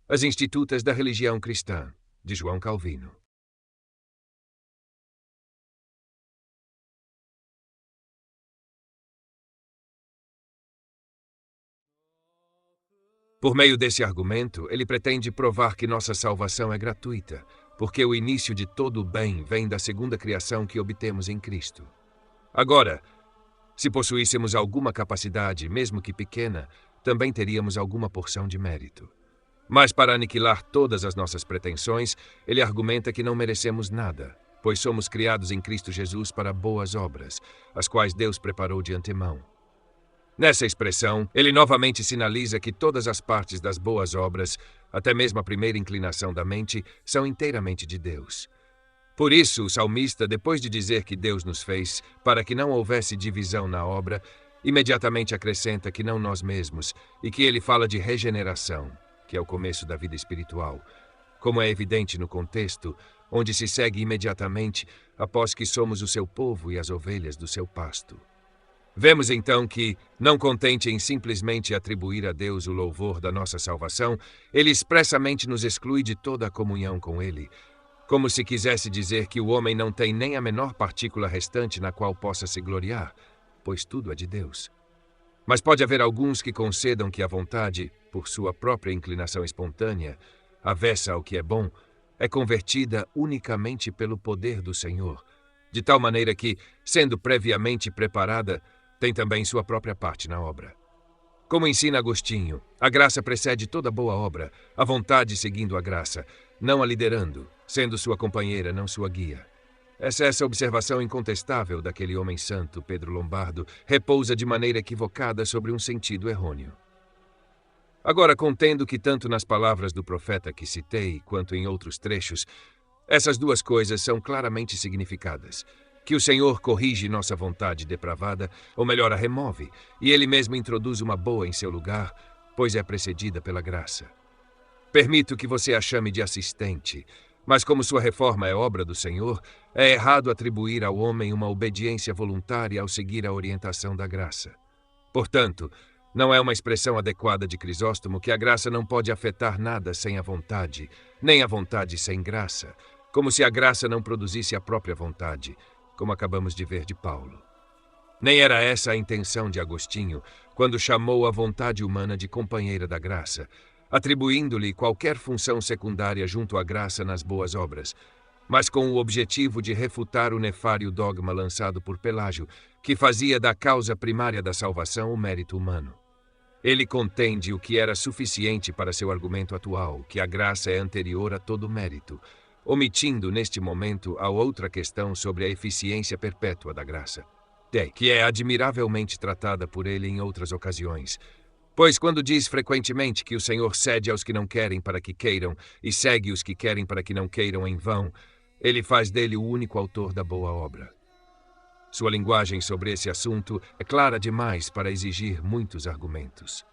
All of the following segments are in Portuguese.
As Institutas da Religião Cristã, de João Calvino. Por meio desse argumento, ele pretende provar que nossa salvação é gratuita, porque o início de todo o bem vem da segunda criação que obtemos em Cristo. Agora, se possuíssemos alguma capacidade, mesmo que pequena, também teríamos alguma porção de mérito. Mas para aniquilar todas as nossas pretensões, ele argumenta que não merecemos nada, pois somos criados em Cristo Jesus para boas obras, as quais Deus preparou de antemão. Nessa expressão, ele novamente sinaliza que todas as partes das boas obras, até mesmo a primeira inclinação da mente, são inteiramente de Deus. Por isso, o salmista, depois de dizer que Deus nos fez para que não houvesse divisão na obra, imediatamente acrescenta que não nós mesmos, e que ele fala de regeneração, que é o começo da vida espiritual, como é evidente no contexto, onde se segue imediatamente após que somos o seu povo e as ovelhas do seu pasto. Vemos então que, não contente em simplesmente atribuir a Deus o louvor da nossa salvação, ele expressamente nos exclui de toda a comunhão com ele, como se quisesse dizer que o homem não tem nem a menor partícula restante na qual possa se gloriar, pois tudo é de Deus. Mas pode haver alguns que concedam que a vontade, por sua própria inclinação espontânea, avessa ao que é bom, é convertida unicamente pelo poder do Senhor, de tal maneira que, sendo previamente preparada, tem também sua própria parte na obra. Como ensina Agostinho, a graça precede toda boa obra, a vontade seguindo a graça, não a liderando, sendo sua companheira, não sua guia. Essa observação incontestável daquele homem santo, Pedro Lombardo, repousa de maneira equivocada sobre um sentido errôneo. Agora, contendo que tanto nas palavras do profeta que citei, quanto em outros trechos, essas duas coisas são claramente significadas, que o Senhor corrige nossa vontade depravada, ou melhor, a remove, e Ele mesmo introduz uma boa em seu lugar, pois é precedida pela graça. Permito que você a chame de assistente, mas como sua reforma é obra do Senhor, é errado atribuir ao homem uma obediência voluntária ao seguir a orientação da graça. Portanto, não é uma expressão adequada de Crisóstomo que a graça não pode afetar nada sem a vontade, nem a vontade sem graça, como se a graça não produzisse a própria vontade, como acabamos de ver de Paulo. Nem era essa a intenção de Agostinho, quando chamou a vontade humana de companheira da graça, atribuindo-lhe qualquer função secundária junto à graça nas boas obras, mas com o objetivo de refutar o nefário dogma lançado por Pelágio, que fazia da causa primária da salvação o mérito humano. Ele contende o que era suficiente para seu argumento atual, que a graça é anterior a todo mérito, omitindo neste momento a outra questão sobre a eficiência perpétua da graça, que é admiravelmente tratada por ele em outras ocasiões. Pois quando diz frequentemente que o Senhor cede aos que não querem para que queiram e segue os que querem para que não queiram em vão, ele faz dele o único autor da boa obra. Sua linguagem sobre esse assunto é clara demais para exigir muitos argumentos.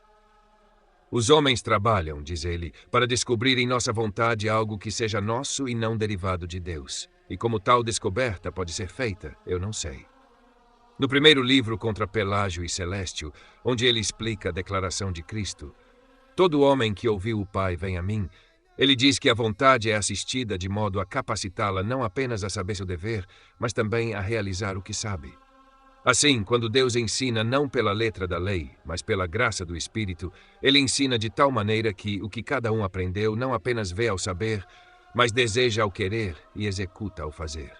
Os homens trabalham, diz ele, para descobrir em nossa vontade algo que seja nosso e não derivado de Deus. E como tal descoberta pode ser feita, eu não sei. No primeiro livro contra Pelágio e Celestio, onde ele explica a declaração de Cristo, todo homem que ouviu o Pai vem a mim, ele diz que a vontade é assistida de modo a capacitá-la não apenas a saber seu dever, mas também a realizar o que sabe. Assim, quando Deus ensina não pela letra da lei, mas pela graça do Espírito, ele ensina de tal maneira que o que cada um aprendeu não apenas vê ao saber, mas deseja ao querer e executa ao fazer.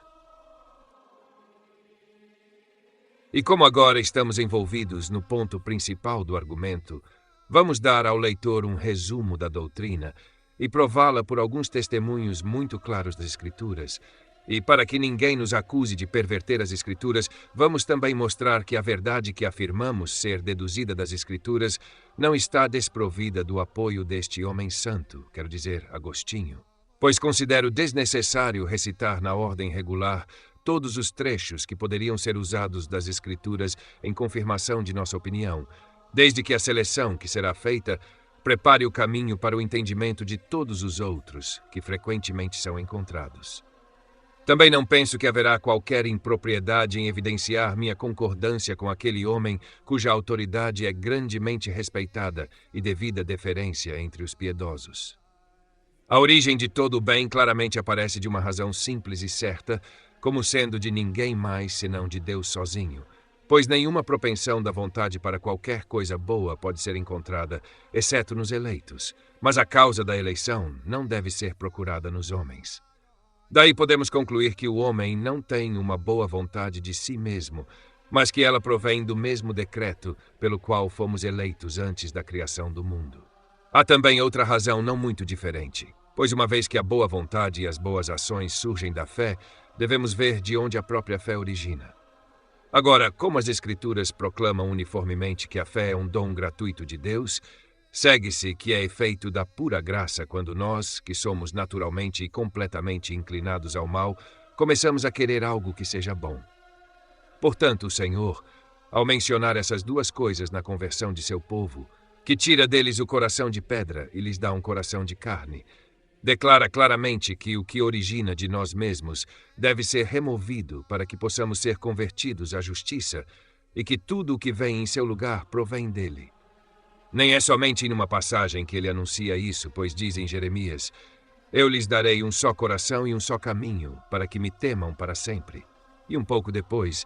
E como agora estamos envolvidos no ponto principal do argumento, vamos dar ao leitor um resumo da doutrina e prová-la por alguns testemunhos muito claros das Escrituras. E para que ninguém nos acuse de perverter as Escrituras, vamos também mostrar que a verdade que afirmamos ser deduzida das Escrituras não está desprovida do apoio deste homem santo, quero dizer, Agostinho. Pois considero desnecessário recitar na ordem regular todos os trechos que poderiam ser usados das Escrituras em confirmação de nossa opinião, desde que a seleção que será feita prepare o caminho para o entendimento de todos os outros que frequentemente são encontrados. Também não penso que haverá qualquer impropriedade em evidenciar minha concordância com aquele homem cuja autoridade é grandemente respeitada e devida deferência entre os piedosos. A origem de todo o bem claramente aparece de uma razão simples e certa, como sendo de ninguém mais senão de Deus sozinho, pois nenhuma propensão da vontade para qualquer coisa boa pode ser encontrada, exceto nos eleitos, mas a causa da eleição não deve ser procurada nos homens. Daí podemos concluir que o homem não tem uma boa vontade de si mesmo, mas que ela provém do mesmo decreto pelo qual fomos eleitos antes da criação do mundo. Há também outra razão não muito diferente, pois uma vez que a boa vontade e as boas ações surgem da fé, devemos ver de onde a própria fé origina. Agora, como as Escrituras proclamam uniformemente que a fé é um dom gratuito de Deus, segue-se que é efeito da pura graça quando nós, que somos naturalmente e completamente inclinados ao mal, começamos a querer algo que seja bom. Portanto, o Senhor, ao mencionar essas duas coisas na conversão de seu povo, que tira deles o coração de pedra e lhes dá um coração de carne, declara claramente que o que origina de nós mesmos deve ser removido para que possamos ser convertidos à justiça e que tudo o que vem em seu lugar provém dele. Nem é somente em uma passagem que ele anuncia isso, pois diz em Jeremias: Eu lhes darei um só coração e um só caminho, para que me temam para sempre. E um pouco depois,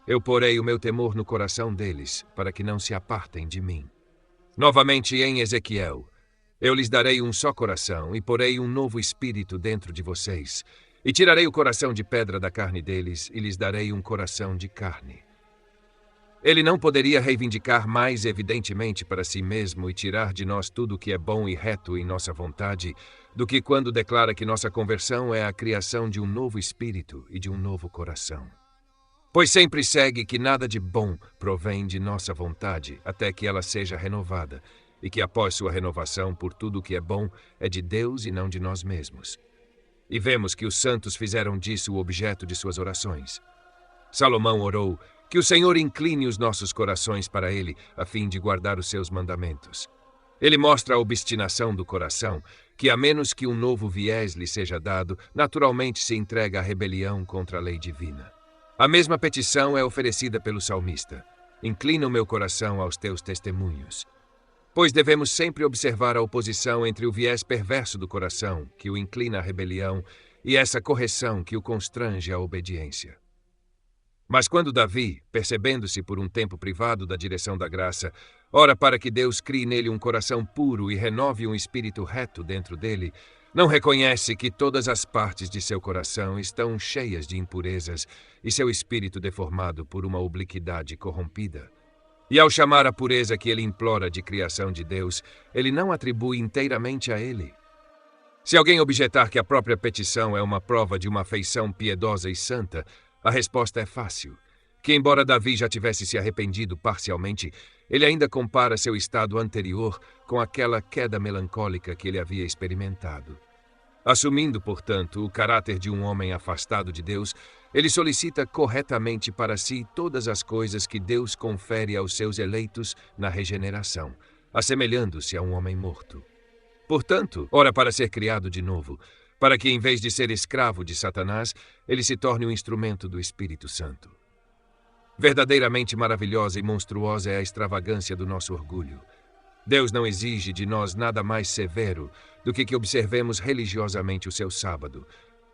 eu porei o meu temor no coração deles, para que não se apartem de mim. Novamente em Ezequiel: Eu lhes darei um só coração e porei um novo espírito dentro de vocês, e tirarei o coração de pedra da carne deles e lhes darei um coração de carne. Ele não poderia reivindicar mais evidentemente para si mesmo e tirar de nós tudo o que é bom e reto em nossa vontade do que quando declara que nossa conversão é a criação de um novo espírito e de um novo coração. Pois sempre segue que nada de bom provém de nossa vontade até que ela seja renovada, e que após sua renovação por tudo o que é bom é de Deus e não de nós mesmos. E vemos que os santos fizeram disso o objeto de suas orações. Salomão orou que o Senhor incline os nossos corações para ele, a fim de guardar os seus mandamentos. Ele mostra a obstinação do coração, que a menos que um novo viés lhe seja dado, naturalmente se entrega à rebelião contra a lei divina. A mesma petição é oferecida pelo salmista: Inclina o meu coração aos teus testemunhos. Pois devemos sempre observar a oposição entre o viés perverso do coração, que o inclina à rebelião, e essa correção que o constrange à obediência. Mas quando Davi, percebendo-se por um tempo privado da direção da graça, ora para que Deus crie nele um coração puro e renove um espírito reto dentro dele, não reconhece que todas as partes de seu coração estão cheias de impurezas e seu espírito deformado por uma obliquidade corrompida. E ao chamar a pureza que ele implora de criação de Deus, ele não atribui inteiramente a ele. Se alguém objetar que a própria petição é uma prova de uma afeição piedosa e santa, a resposta é fácil, que embora Davi já tivesse se arrependido parcialmente, ele ainda compara seu estado anterior com aquela queda melancólica que ele havia experimentado. Assumindo, portanto, o caráter de um homem afastado de Deus, ele solicita corretamente para si todas as coisas que Deus confere aos seus eleitos na regeneração, assemelhando-se a um homem morto. Portanto, ora para ser criado de novo, para que, em vez de ser escravo de Satanás, ele se torne um instrumento do Espírito Santo. Verdadeiramente maravilhosa e monstruosa é a extravagância do nosso orgulho. Deus não exige de nós nada mais severo do que observemos religiosamente o seu sábado,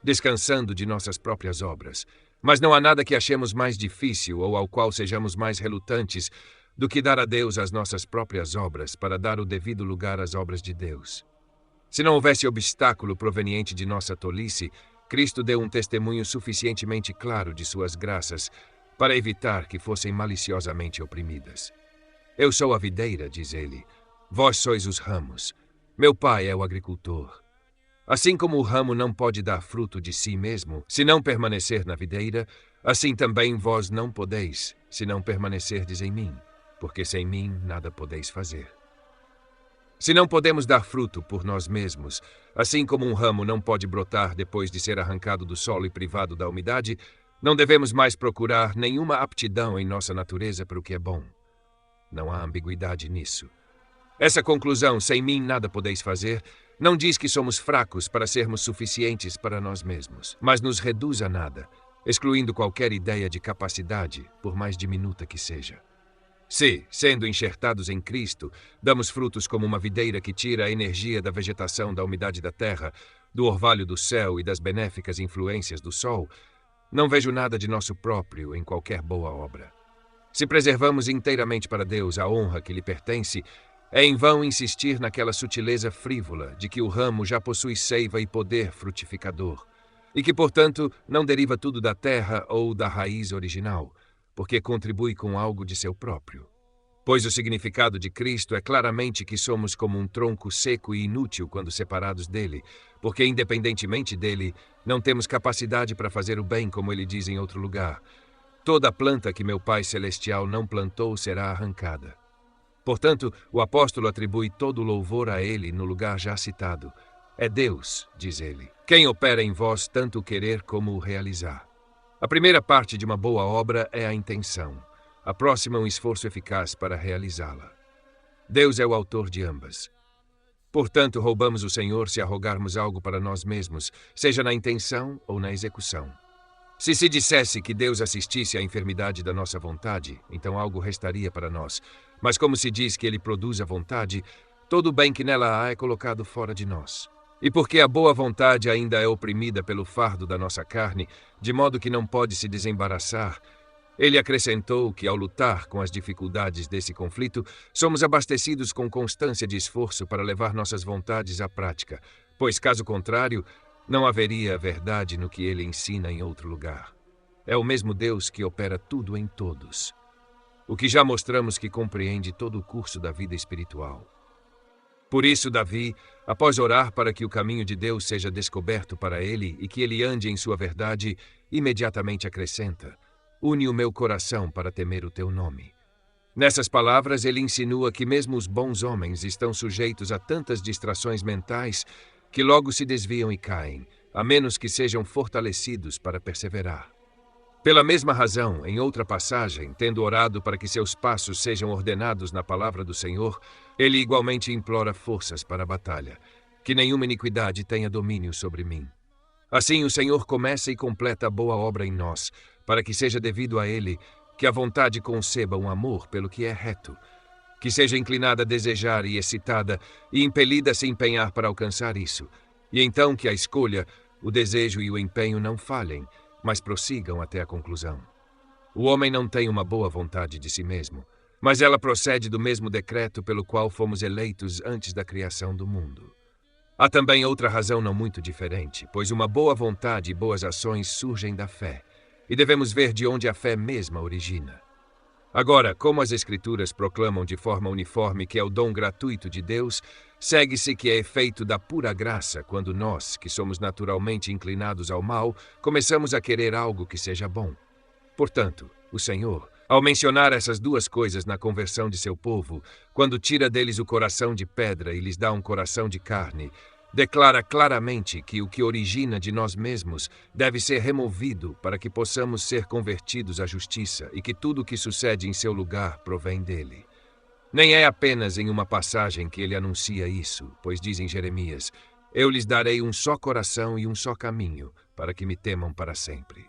descansando de nossas próprias obras. Mas não há nada que achemos mais difícil ou ao qual sejamos mais relutantes do que dar a Deus as nossas próprias obras para dar o devido lugar às obras de Deus. Se não houvesse obstáculo proveniente de nossa tolice, Cristo deu um testemunho suficientemente claro de suas graças para evitar que fossem maliciosamente oprimidas. Eu sou a videira, diz ele, vós sois os ramos. Meu pai é o agricultor. Assim como o ramo não pode dar fruto de si mesmo, se não permanecer na videira, assim também vós não podeis, se não permanecerdes em mim, porque sem mim nada podeis fazer. Se não podemos dar fruto por nós mesmos, assim como um ramo não pode brotar depois de ser arrancado do solo e privado da umidade, não devemos mais procurar nenhuma aptidão em nossa natureza para o que é bom. Não há ambiguidade nisso. Essa conclusão, sem mim nada podeis fazer, não diz que somos fracos para sermos suficientes para nós mesmos, mas nos reduz a nada, excluindo qualquer ideia de capacidade, por mais diminuta que seja. Se, sendo enxertados em Cristo, damos frutos como uma videira que tira a energia da vegetação da umidade da terra, do orvalho do céu e das benéficas influências do sol, não vejo nada de nosso próprio em qualquer boa obra. Se preservamos inteiramente para Deus a honra que lhe pertence, é em vão insistir naquela sutileza frívola de que o ramo já possui seiva e poder frutificador, e que, portanto, não deriva tudo da terra ou da raiz original, porque contribui com algo de seu próprio. Pois o significado de Cristo é claramente que somos como um tronco seco e inútil quando separados dele, porque, independentemente dele, não temos capacidade para fazer o bem, como ele diz em outro lugar. Toda planta que meu Pai Celestial não plantou será arrancada. Portanto, o apóstolo atribui todo o louvor a ele no lugar já citado. É Deus, diz ele, quem opera em vós tanto o querer como o realizar. A primeira parte de uma boa obra é a intenção. A próxima, um esforço eficaz para realizá-la. Deus é o autor de ambas. Portanto, roubamos o Senhor se arrogarmos algo para nós mesmos, seja na intenção ou na execução. Se dissesse que Deus assistisse à enfermidade da nossa vontade, então algo restaria para nós. Mas como se diz que ele produz a vontade, todo o bem que nela há é colocado fora de nós. E porque a boa vontade ainda é oprimida pelo fardo da nossa carne, de modo que não pode se desembaraçar, ele acrescentou que, ao lutar com as dificuldades desse conflito, somos abastecidos com constância de esforço para levar nossas vontades à prática, pois, caso contrário, não haveria verdade no que ele ensina em outro lugar. É o mesmo Deus que opera tudo em todos, o que já mostramos que compreende todo o curso da vida espiritual. Por isso, Davi, após orar para que o caminho de Deus seja descoberto para ele e que ele ande em sua verdade, imediatamente acrescenta: une o meu coração para temer o teu nome. Nessas palavras, ele insinua que mesmo os bons homens estão sujeitos a tantas distrações mentais que logo se desviam e caem, a menos que sejam fortalecidos para perseverar. Pela mesma razão, em outra passagem, tendo orado para que seus passos sejam ordenados na palavra do Senhor, ele igualmente implora forças para a batalha, que nenhuma iniquidade tenha domínio sobre mim. Assim, o Senhor começa e completa a boa obra em nós, para que seja devido a ele que a vontade conceba um amor pelo que é reto, que seja inclinada a desejar e excitada e impelida a se empenhar para alcançar isso, e então que a escolha, o desejo e o empenho não falhem, mas prossigam até a conclusão. O homem não tem uma boa vontade de si mesmo, mas ela procede do mesmo decreto pelo qual fomos eleitos antes da criação do mundo. Há também outra razão não muito diferente, pois uma boa vontade e boas ações surgem da fé, e devemos ver de onde a fé mesma origina. Agora, como as Escrituras proclamam de forma uniforme que é o dom gratuito de Deus, segue-se que é efeito da pura graça quando nós, que somos naturalmente inclinados ao mal, começamos a querer algo que seja bom. Portanto, o Senhor, ao mencionar essas duas coisas na conversão de seu povo, quando tira deles o coração de pedra e lhes dá um coração de carne, declara claramente que o que origina de nós mesmos deve ser removido para que possamos ser convertidos à justiça e que tudo o que sucede em seu lugar provém dele. Nem é apenas em uma passagem que ele anuncia isso, pois diz em Jeremias: eu lhes darei um só coração e um só caminho, para que me temam para sempre.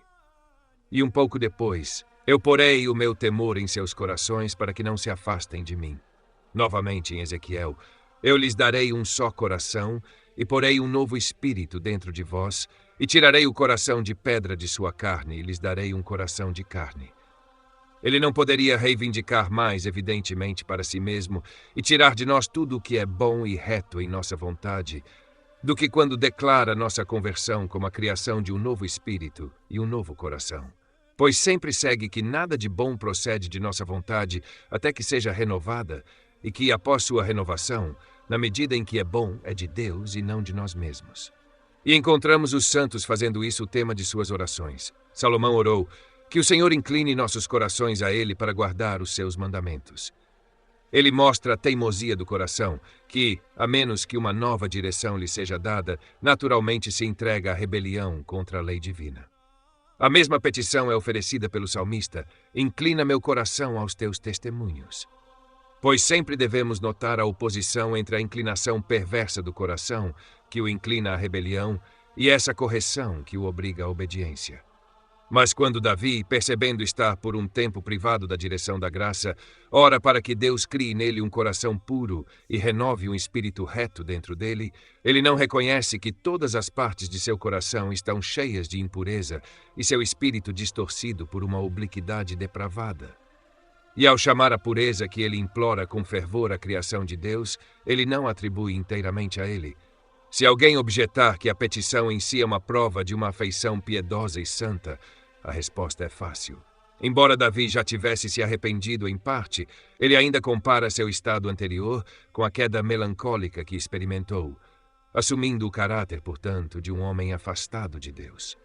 E um pouco depois: eu porei o meu temor em seus corações para que não se afastem de mim. Novamente em Ezequiel: eu lhes darei um só coração e porei um novo espírito dentro de vós, e tirarei o coração de pedra de sua carne e lhes darei um coração de carne. Ele não poderia reivindicar mais evidentemente para si mesmo e tirar de nós tudo o que é bom e reto em nossa vontade, do que quando declara nossa conversão como a criação de um novo espírito e um novo coração. Pois sempre segue que nada de bom procede de nossa vontade até que seja renovada, e que, após sua renovação, na medida em que é bom, é de Deus e não de nós mesmos. E encontramos os santos fazendo isso o tema de suas orações. Salomão orou: que o Senhor incline nossos corações a Ele para guardar os seus mandamentos. Ele mostra a teimosia do coração, que, a menos que uma nova direção lhe seja dada, naturalmente se entrega à rebelião contra a lei divina. A mesma petição é oferecida pelo salmista: inclina meu coração aos teus testemunhos. Pois sempre devemos notar a oposição entre a inclinação perversa do coração, que o inclina à rebelião, e essa correção que o obriga à obediência. Mas quando Davi, percebendo estar por um tempo privado da direção da graça, ora para que Deus crie nele um coração puro e renove um espírito reto dentro dele, ele não reconhece que todas as partes de seu coração estão cheias de impureza e seu espírito distorcido por uma obliquidade depravada. E ao chamar a pureza que ele implora com fervor a criação de Deus, ele não atribui inteiramente a ele. Se alguém objetar que a petição em si é uma prova de uma afeição piedosa e santa, a resposta é fácil. Embora Davi já tivesse se arrependido em parte, ele ainda compara seu estado anterior com a queda melancólica que experimentou, assumindo o caráter, portanto, de um homem afastado de Deus.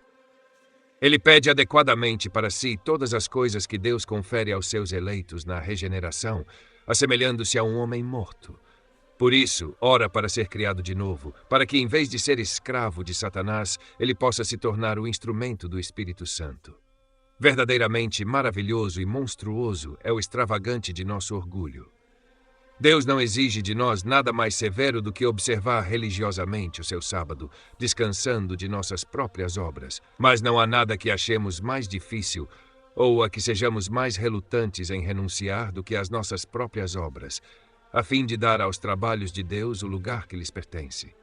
Ele pede adequadamente para si todas as coisas que Deus confere aos seus eleitos na regeneração, assemelhando-se a um homem morto. Por isso, ora para ser criado de novo, para que, em vez de ser escravo de Satanás, ele possa se tornar o instrumento do Espírito Santo. Verdadeiramente maravilhoso e monstruoso é o extravagante de nosso orgulho. Deus não exige de nós nada mais severo do que observar religiosamente o seu sábado, descansando de nossas próprias obras, mas não há nada que achemos mais difícil ou a que sejamos mais relutantes em renunciar do que as nossas próprias obras, a fim de dar aos trabalhos de Deus o lugar que lhes pertence.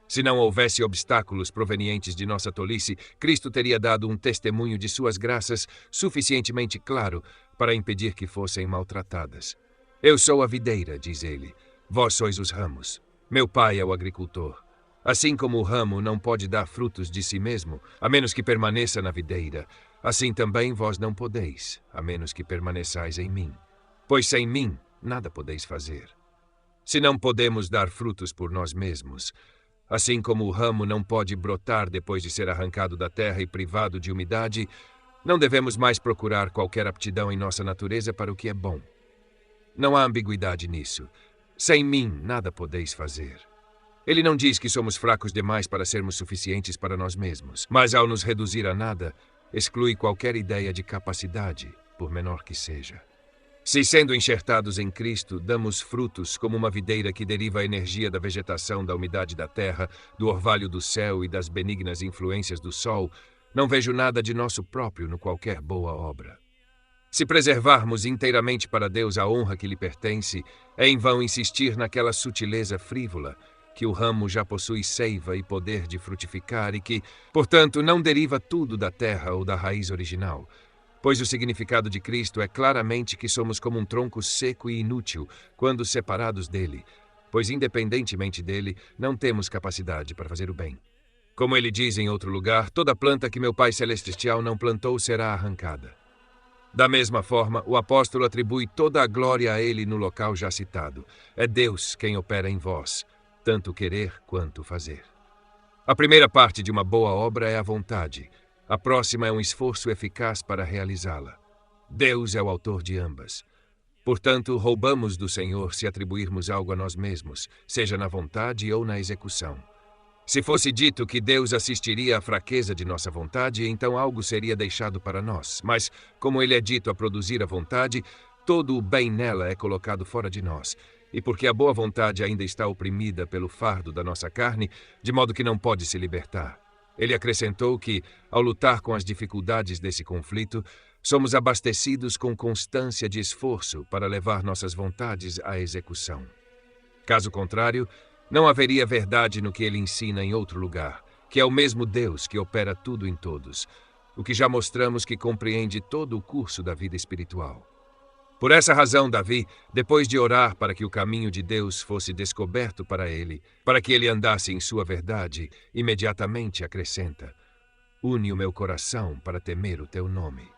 Se não houvesse obstáculos provenientes de nossa tolice, Cristo teria dado um testemunho de suas graças suficientemente claro para impedir que fossem maltratadas. Eu sou a videira, diz ele, vós sois os ramos. Meu pai é o agricultor. Assim como o ramo não pode dar frutos de si mesmo, a menos que permaneça na videira, assim também vós não podeis, a menos que permaneçais em mim. Pois sem mim nada podeis fazer. Se não podemos dar frutos por nós mesmos, assim como o ramo não pode brotar depois de ser arrancado da terra e privado de umidade, não devemos mais procurar qualquer aptidão em nossa natureza para o que é bom. Não há ambiguidade nisso. Sem mim nada podeis fazer. Ele não diz que somos fracos demais para sermos suficientes para nós mesmos, mas ao nos reduzir a nada, exclui qualquer ideia de capacidade, por menor que seja. Se, sendo enxertados em Cristo, damos frutos como uma videira que deriva a energia da vegetação, da umidade da terra, do orvalho do céu e das benignas influências do sol, não vejo nada de nosso próprio no qualquer boa obra. Se preservarmos inteiramente para Deus a honra que lhe pertence, é em vão insistir naquela sutileza frívola, que o ramo já possui seiva e poder de frutificar e que, portanto, não deriva tudo da terra ou da raiz original, pois o significado de Cristo é claramente que somos como um tronco seco e inútil quando separados dele, pois independentemente dele, não temos capacidade para fazer o bem. Como ele diz em outro lugar, toda planta que meu Pai Celestial não plantou será arrancada. Da mesma forma, o apóstolo atribui toda a glória a ele no local já citado. É Deus quem opera em vós, tanto querer quanto fazer. A primeira parte de uma boa obra é a vontade. A próxima é um esforço eficaz para realizá-la. Deus é o autor de ambas. Portanto, roubamos do Senhor se atribuirmos algo a nós mesmos, seja na vontade ou na execução. Se fosse dito que Deus assistiria à fraqueza de nossa vontade, então algo seria deixado para nós. Mas, como ele é dito a produzir a vontade, todo o bem nela é colocado fora de nós. E porque a boa vontade ainda está oprimida pelo fardo da nossa carne, de modo que não pode se libertar. Ele acrescentou que, ao lutar com as dificuldades desse conflito, somos abastecidos com constância de esforço para levar nossas vontades à execução. Caso contrário, não haveria verdade no que ele ensina em outro lugar, que é o mesmo Deus que opera tudo em todos, o que já mostramos que compreende todo o curso da vida espiritual. Por essa razão, Davi, depois de orar para que o caminho de Deus fosse descoberto para ele, para que ele andasse em sua verdade, imediatamente acrescenta: une o meu coração para temer o teu nome.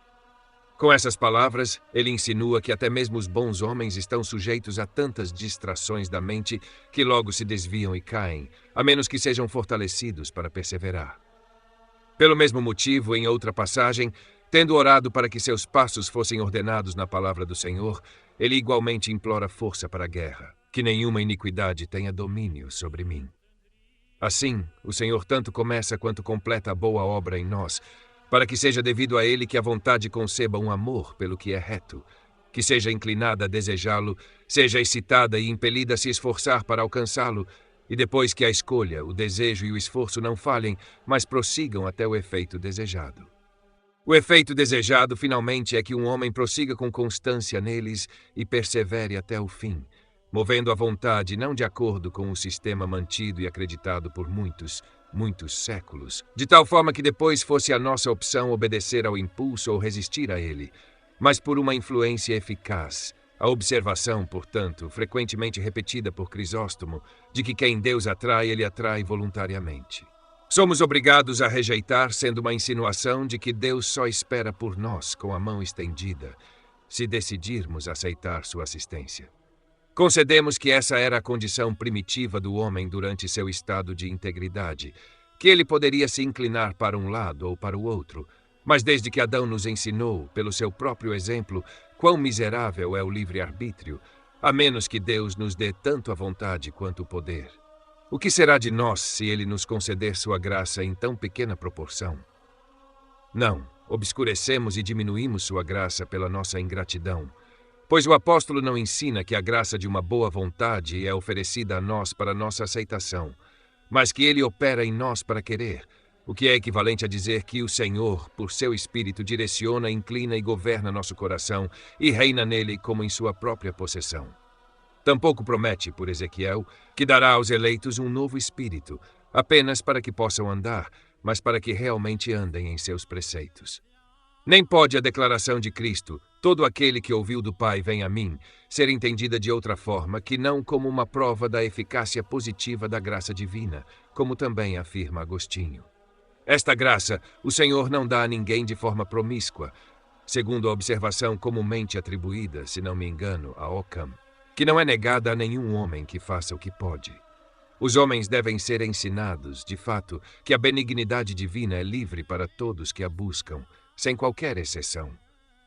Com essas palavras, ele insinua que até mesmo os bons homens estão sujeitos a tantas distrações da mente que logo se desviam e caem, a menos que sejam fortalecidos para perseverar. Pelo mesmo motivo, em outra passagem, tendo orado para que seus passos fossem ordenados na palavra do Senhor, ele igualmente implora força para a guerra, que nenhuma iniquidade tenha domínio sobre mim. Assim, o Senhor tanto começa quanto completa a boa obra em nós, para que seja devido a ele que a vontade conceba um amor pelo que é reto, que seja inclinada a desejá-lo, seja excitada e impelida a se esforçar para alcançá-lo, e depois que a escolha, o desejo e o esforço não falhem, mas prossigam até o efeito desejado. O efeito desejado, finalmente, é que um homem prossiga com constância neles e persevere até o fim, movendo a vontade não de acordo com o sistema mantido e acreditado por muitos séculos, de tal forma que depois fosse a nossa opção obedecer ao impulso ou resistir a ele, mas por uma influência eficaz. A observação, portanto, frequentemente repetida por Crisóstomo, de que quem Deus atrai, ele atrai voluntariamente. Somos obrigados a rejeitar, sendo uma insinuação de que Deus só espera por nós com a mão estendida, se decidirmos aceitar sua assistência. Concedemos que essa era a condição primitiva do homem durante seu estado de integridade, que ele poderia se inclinar para um lado ou para o outro, mas desde que Adão nos ensinou, pelo seu próprio exemplo, quão miserável é o livre-arbítrio, a menos que Deus nos dê tanto a vontade quanto o poder. O que será de nós se ele nos conceder sua graça em tão pequena proporção? Não, obscurecemos e diminuímos sua graça pela nossa ingratidão, pois o apóstolo não ensina que a graça de uma boa vontade é oferecida a nós para nossa aceitação, mas que ele opera em nós para querer, o que é equivalente a dizer que o Senhor, por seu Espírito, direciona, inclina e governa nosso coração e reina nele como em sua própria possessão. Tampouco promete, por Ezequiel, que dará aos eleitos um novo espírito, apenas para que possam andar, mas para que realmente andem em seus preceitos. Nem pode a declaração de Cristo, todo aquele que ouviu do Pai vem a mim, ser entendida de outra forma que não como uma prova da eficácia positiva da graça divina, como também afirma Agostinho. Esta graça o Senhor não dá a ninguém de forma promíscua, segundo a observação comumente atribuída, se não me engano, a Occam, que não é negada a nenhum homem que faça o que pode. Os homens devem ser ensinados, de fato, que a benignidade divina é livre para todos que a buscam, sem qualquer exceção.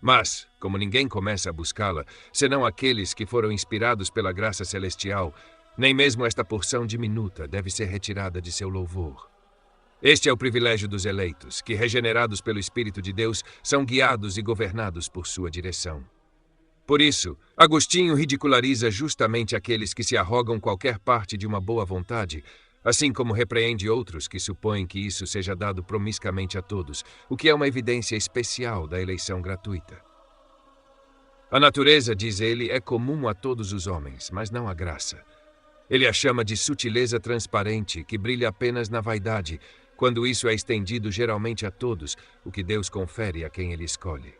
Mas, como ninguém começa a buscá-la, senão aqueles que foram inspirados pela graça celestial, nem mesmo esta porção diminuta deve ser retirada de seu louvor. Este é o privilégio dos eleitos, que, regenerados pelo Espírito de Deus, são guiados e governados por sua direção. Por isso, Agostinho ridiculariza justamente aqueles que se arrogam qualquer parte de uma boa vontade, assim como repreende outros que supõem que isso seja dado promiscuamente a todos, o que é uma evidência especial da eleição gratuita. A natureza, diz ele, é comum a todos os homens, mas não a graça. Ele a chama de sutileza transparente, que brilha apenas na vaidade, quando isso é estendido geralmente a todos, o que Deus confere a quem ele escolhe.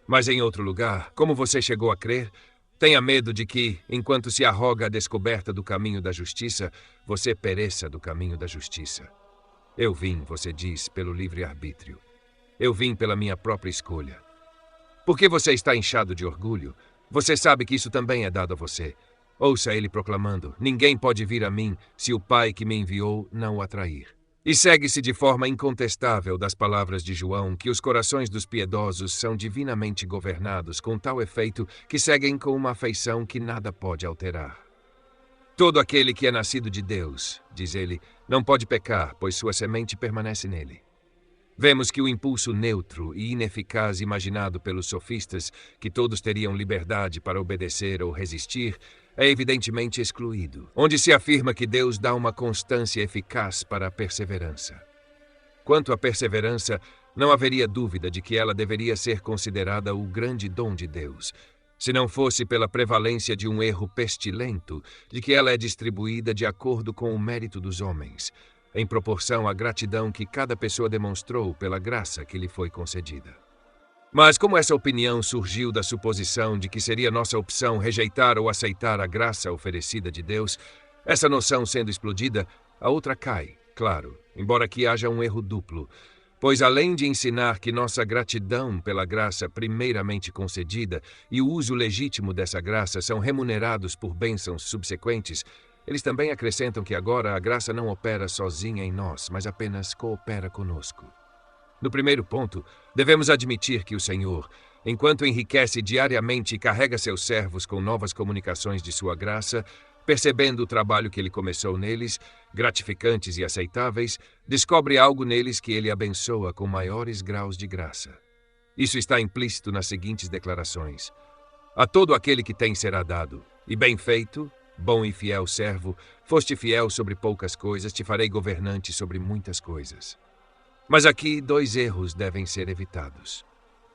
Mas em outro lugar, como você chegou a crer, tenha medo de que, enquanto se arroga a descoberta do caminho da justiça, você pereça do caminho da justiça. Eu vim, você diz, pelo livre-arbítrio. Eu vim pela minha própria escolha. Por que você está inchado de orgulho? Você sabe que isso também é dado a você. Ouça ele proclamando: ninguém pode vir a mim se o Pai que me enviou não o atrair. E segue-se de forma incontestável das palavras de João que os corações dos piedosos são divinamente governados com tal efeito que seguem com uma afeição que nada pode alterar. Todo aquele que é nascido de Deus, diz ele, não pode pecar, pois sua semente permanece nele. Vemos que o impulso neutro e ineficaz imaginado pelos sofistas, que todos teriam liberdade para obedecer ou resistir, é evidentemente excluído, onde se afirma que Deus dá uma constância eficaz para a perseverança. Quanto à perseverança, não haveria dúvida de que ela deveria ser considerada o grande dom de Deus, se não fosse pela prevalência de um erro pestilento de que ela é distribuída de acordo com o mérito dos homens, em proporção à gratidão que cada pessoa demonstrou pela graça que lhe foi concedida. Mas como essa opinião surgiu da suposição de que seria nossa opção rejeitar ou aceitar a graça oferecida de Deus, essa noção sendo explodida, a outra cai, claro, embora aqui haja um erro duplo, pois além de ensinar que nossa gratidão pela graça primeiramente concedida e o uso legítimo dessa graça são remunerados por bênçãos subsequentes, eles também acrescentam que agora a graça não opera sozinha em nós, mas apenas coopera conosco. No primeiro ponto, devemos admitir que o Senhor, enquanto enriquece diariamente e carrega seus servos com novas comunicações de sua graça, percebendo o trabalho que ele começou neles, gratificantes e aceitáveis, descobre algo neles que ele abençoa com maiores graus de graça. Isso está implícito nas seguintes declarações: a todo aquele que tem será dado, e bem feito, bom e fiel servo, foste fiel sobre poucas coisas, te farei governante sobre muitas coisas. Mas aqui 2 erros devem ser evitados.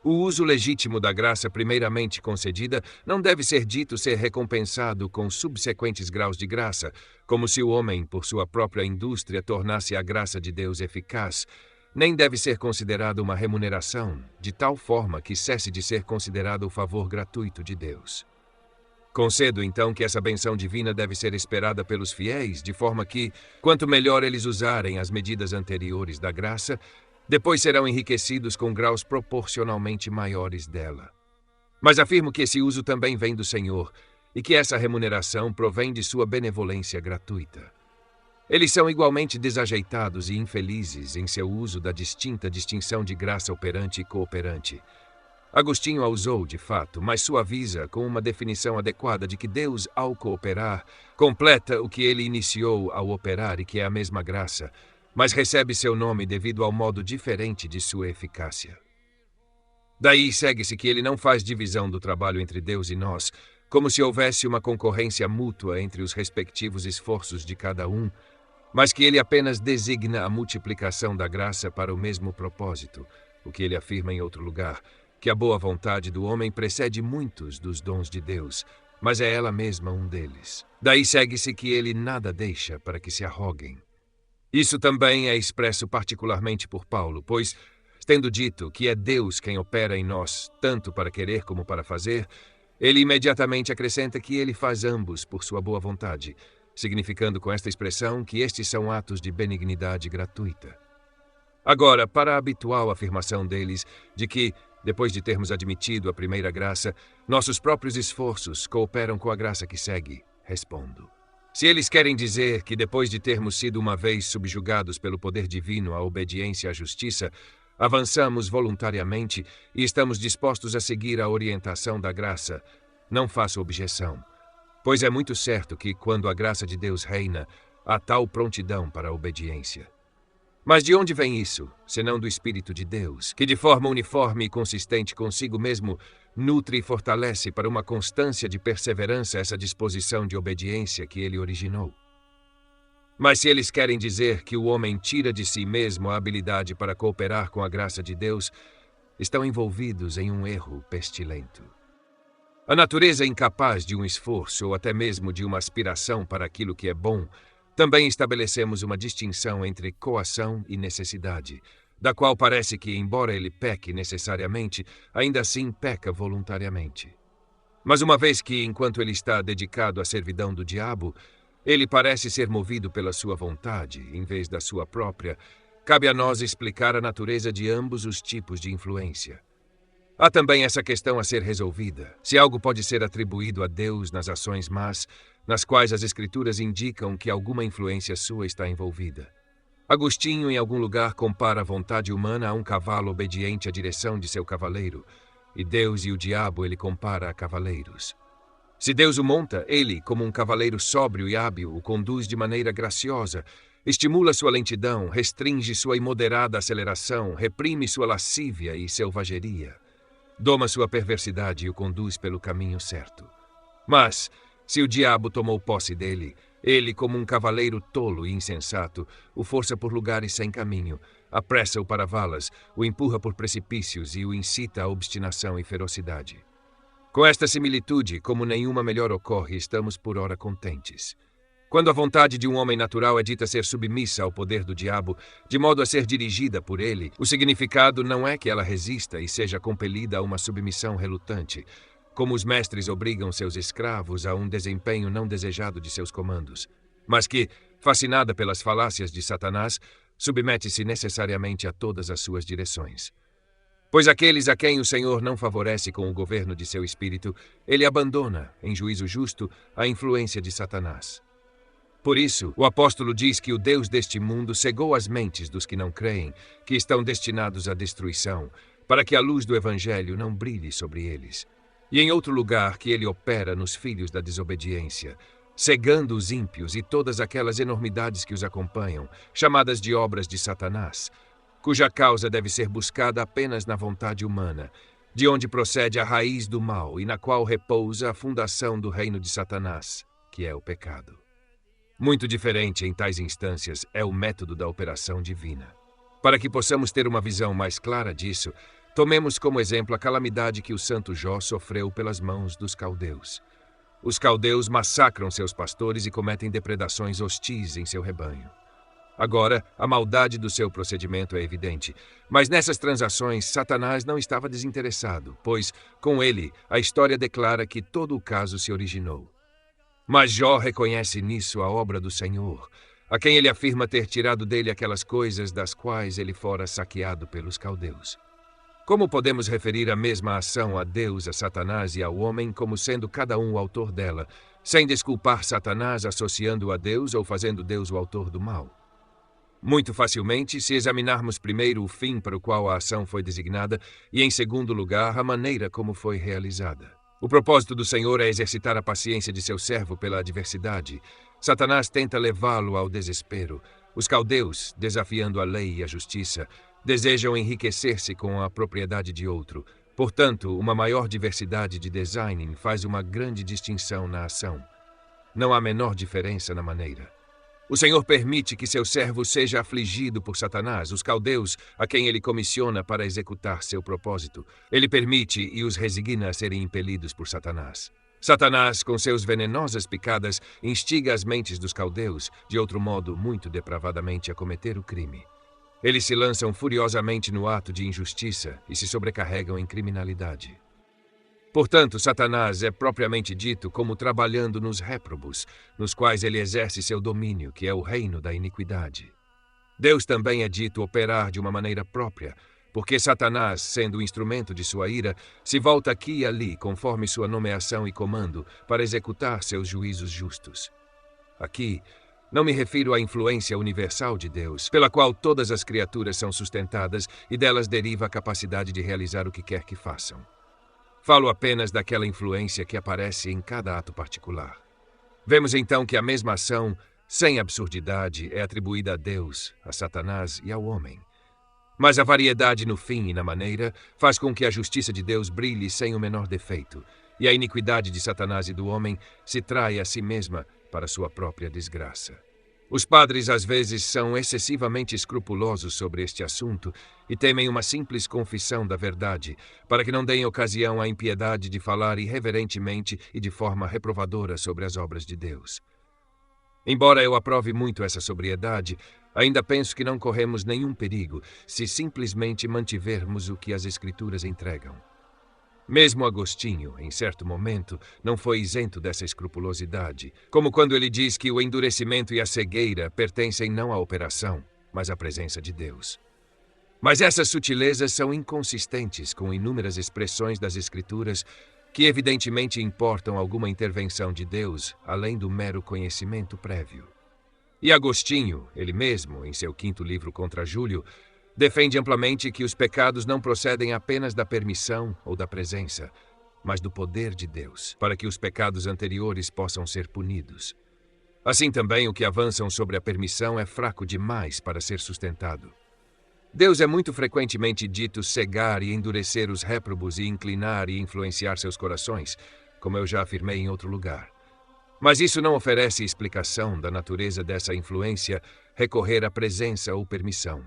O uso legítimo da graça primeiramente concedida não deve ser dito ser recompensado com subsequentes graus de graça, como se o homem, por sua própria indústria, tornasse a graça de Deus eficaz, nem deve ser considerado uma remuneração, de tal forma que cesse de ser considerado o favor gratuito de Deus. Concedo, então, que essa benção divina deve ser esperada pelos fiéis, de forma que, quanto melhor eles usarem as medidas anteriores da graça, depois serão enriquecidos com graus proporcionalmente maiores dela. Mas afirmo que esse uso também vem do Senhor, e que essa remuneração provém de sua benevolência gratuita. Eles são igualmente desajeitados e infelizes em seu uso da distinta distinção de graça operante e cooperante. Agostinho a usou, de fato, mas suaviza com uma definição adequada de que Deus, ao cooperar, completa o que ele iniciou ao operar e que é a mesma graça, mas recebe seu nome devido ao modo diferente de sua eficácia. Daí segue-se que ele não faz divisão do trabalho entre Deus e nós, como se houvesse uma concorrência mútua entre os respectivos esforços de cada um, mas que ele apenas designa a multiplicação da graça para o mesmo propósito, o que ele afirma em outro lugar, que a boa vontade do homem precede muitos dos dons de Deus, mas é ela mesma um deles. Daí segue-se que ele nada deixa para que se arroguem. Isso também é expresso particularmente por Paulo, pois, tendo dito que é Deus quem opera em nós, tanto para querer como para fazer, ele imediatamente acrescenta que ele faz ambos por sua boa vontade, significando com esta expressão que estes são atos de benignidade gratuita. Agora, para a habitual afirmação deles de que, depois de termos admitido a primeira graça, nossos próprios esforços cooperam com a graça que segue, respondo. Se eles querem dizer que depois de termos sido uma vez subjugados pelo poder divino à obediência à justiça, avançamos voluntariamente e estamos dispostos a seguir a orientação da graça, não faço objeção, pois é muito certo que, quando a graça de Deus reina, há tal prontidão para a obediência. Mas de onde vem isso, senão do Espírito de Deus, que de forma uniforme e consistente consigo mesmo nutre e fortalece para uma constância de perseverança essa disposição de obediência que ele originou? Mas se eles querem dizer que o homem tira de si mesmo a habilidade para cooperar com a graça de Deus, estão envolvidos em um erro pestilento. A natureza incapaz de um esforço ou até mesmo de uma aspiração para aquilo que é bom, também estabelecemos uma distinção entre coação e necessidade, da qual parece que, embora ele peque necessariamente, ainda assim peca voluntariamente. Mas uma vez que, enquanto ele está dedicado à servidão do diabo, ele parece ser movido pela sua vontade, em vez da sua própria, cabe a nós explicar a natureza de ambos os tipos de influência. Há também essa questão a ser resolvida, se algo pode ser atribuído a Deus nas ações más, nas quais as Escrituras indicam que alguma influência sua está envolvida. Agostinho, em algum lugar, compara a vontade humana a um cavalo obediente à direção de seu cavaleiro, e Deus e o diabo ele compara a cavaleiros. Se Deus o monta, ele, como um cavaleiro sóbrio e hábil, o conduz de maneira graciosa, estimula sua lentidão, restringe sua imoderada aceleração, reprime sua lascívia e selvageria. Doma sua perversidade e o conduz pelo caminho certo. Mas, se o diabo tomou posse dele, ele, como um cavaleiro tolo e insensato, o força por lugares sem caminho, apressa-o para valas, o empurra por precipícios e o incita à obstinação e ferocidade. Com esta similitude, como nenhuma melhor ocorre, estamos por ora contentes. Quando a vontade de um homem natural é dita ser submissa ao poder do diabo, de modo a ser dirigida por ele, o significado não é que ela resista e seja compelida a uma submissão relutante, como os mestres obrigam seus escravos a um desempenho não desejado de seus comandos, mas que, fascinada pelas falácias de Satanás, submete-se necessariamente a todas as suas direções. Pois aqueles a quem o Senhor não favorece com o governo de seu espírito, ele abandona, em juízo justo, a influência de Satanás. Por isso, o apóstolo diz que o Deus deste mundo cegou as mentes dos que não creem, que estão destinados à destruição, para que a luz do Evangelho não brilhe sobre eles. E em outro lugar que ele opera nos filhos da desobediência, cegando os ímpios e todas aquelas enormidades que os acompanham, chamadas de obras de Satanás, cuja causa deve ser buscada apenas na vontade humana, de onde procede a raiz do mal e na qual repousa a fundação do reino de Satanás, que é o pecado. Muito diferente em tais instâncias é o método da operação divina. Para que possamos ter uma visão mais clara disso, tomemos como exemplo a calamidade que o santo Jó sofreu pelas mãos dos caldeus. Os caldeus massacram seus pastores e cometem depredações hostis em seu rebanho. Agora, a maldade do seu procedimento é evidente, mas nessas transações Satanás não estava desinteressado, pois, com ele, a história declara que todo o caso se originou. Mas Jó reconhece nisso a obra do Senhor, a quem ele afirma ter tirado dele aquelas coisas das quais ele fora saqueado pelos caldeus. Como podemos referir a mesma ação a Deus, a Satanás e ao homem como sendo cada um o autor dela, sem desculpar Satanás associando-o a Deus ou fazendo Deus o autor do mal? Muito facilmente, se examinarmos primeiro o fim para o qual a ação foi designada e, em segundo lugar, a maneira como foi realizada. O propósito do Senhor é exercitar a paciência de seu servo pela adversidade. Satanás tenta levá-lo ao desespero. Os caldeus, desafiando a lei e a justiça, desejam enriquecer-se com a propriedade de outro. Portanto, uma maior diversidade de design faz uma grande distinção na ação. Não há menor diferença na maneira. O Senhor permite que seu servo seja afligido por Satanás, os caldeus, a quem ele comissiona para executar seu propósito. Ele permite e os resigna a serem impelidos por Satanás. Satanás, com seus venenosas picadas, instiga as mentes dos caldeus, de outro modo muito depravadamente, a cometer o crime. Eles se lançam furiosamente no ato de injustiça e se sobrecarregam em criminalidade. Portanto, Satanás é propriamente dito como trabalhando nos réprobos, nos quais ele exerce seu domínio, que é o reino da iniquidade. Deus também é dito operar de uma maneira própria, porque Satanás, sendo o instrumento de sua ira, se volta aqui e ali, conforme sua nomeação e comando, para executar seus juízos justos. Aqui, não me refiro à influência universal de Deus, pela qual todas as criaturas são sustentadas e delas deriva a capacidade de realizar o que quer que façam. Falo apenas daquela influência que aparece em cada ato particular. Vemos então que a mesma ação, sem absurdidade, é atribuída a Deus, a Satanás e ao homem. Mas a variedade no fim e na maneira faz com que a justiça de Deus brilhe sem o menor defeito, e a iniquidade de Satanás e do homem se traia a si mesma para sua própria desgraça. Os padres às vezes são excessivamente escrupulosos sobre este assunto e temem uma simples confissão da verdade, para que não deem ocasião à impiedade de falar irreverentemente e de forma reprovadora sobre as obras de Deus. Embora eu aprove muito essa sobriedade, ainda penso que não corremos nenhum perigo se simplesmente mantivermos o que as Escrituras entregam. Mesmo Agostinho, em certo momento, não foi isento dessa escrupulosidade, como quando ele diz que o endurecimento e a cegueira pertencem não à operação, mas à presença de Deus. Mas essas sutilezas são inconsistentes com inúmeras expressões das Escrituras que evidentemente importam alguma intervenção de Deus, além do mero conhecimento prévio. E Agostinho, ele mesmo, em seu 5º livro contra Júlio, defende amplamente que os pecados não procedem apenas da permissão ou da presença, mas do poder de Deus, para que os pecados anteriores possam ser punidos. Assim também o que avançam sobre a permissão é fraco demais para ser sustentado. Deus é muito frequentemente dito cegar e endurecer os réprobos e inclinar e influenciar seus corações, como eu já afirmei em outro lugar. Mas isso não oferece explicação da natureza dessa influência recorrer à presença ou permissão.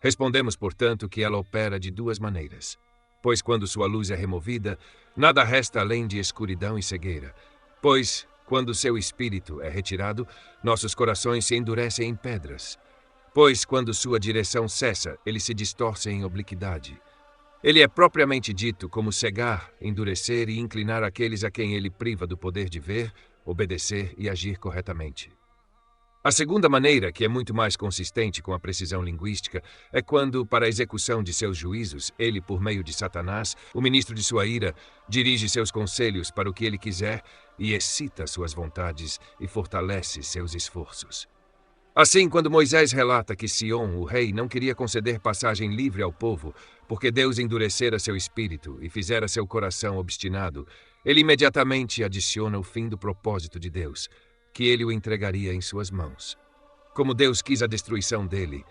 Respondemos, portanto, que ela opera de duas maneiras. Pois quando sua luz é removida, nada resta além de escuridão e cegueira. Pois, quando seu espírito é retirado, nossos corações se endurecem em pedras. Pois, quando sua direção cessa, eles se distorcem em obliquidade. Ele é propriamente dito como cegar, endurecer e inclinar aqueles a quem ele priva do poder de ver, obedecer e agir corretamente. A segunda maneira, que é muito mais consistente com a precisão linguística, é quando, para a execução de seus juízos, ele, por meio de Satanás, o ministro de sua ira, dirige seus conselhos para o que ele quiser e excita suas vontades e fortalece seus esforços. Assim, quando Moisés relata que Sion, o rei, não queria conceder passagem livre ao povo, porque Deus endurecera seu espírito e fizera seu coração obstinado, ele imediatamente adiciona o fim do propósito de Deus, que ele o entregaria em suas mãos. Como Deus quis a destruição dele,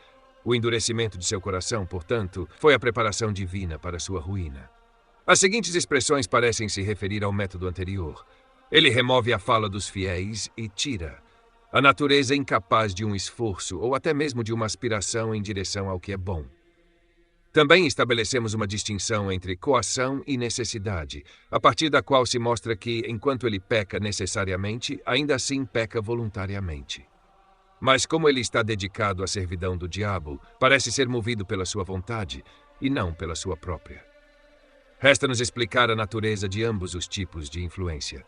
o endurecimento de seu coração, portanto, foi a preparação divina para sua ruína. As seguintes expressões parecem se referir ao método anterior. Ele remove a fala dos fiéis e tira. a natureza incapaz de um esforço ou até mesmo de uma aspiração em direção ao que é bom. Também estabelecemos uma distinção entre coação e necessidade, a partir da qual se mostra que, enquanto ele peca necessariamente, ainda assim peca voluntariamente. Mas como ele está dedicado à servidão do diabo, parece ser movido pela sua vontade e não pela sua própria. Resta-nos explicar a natureza de ambos os tipos de influência.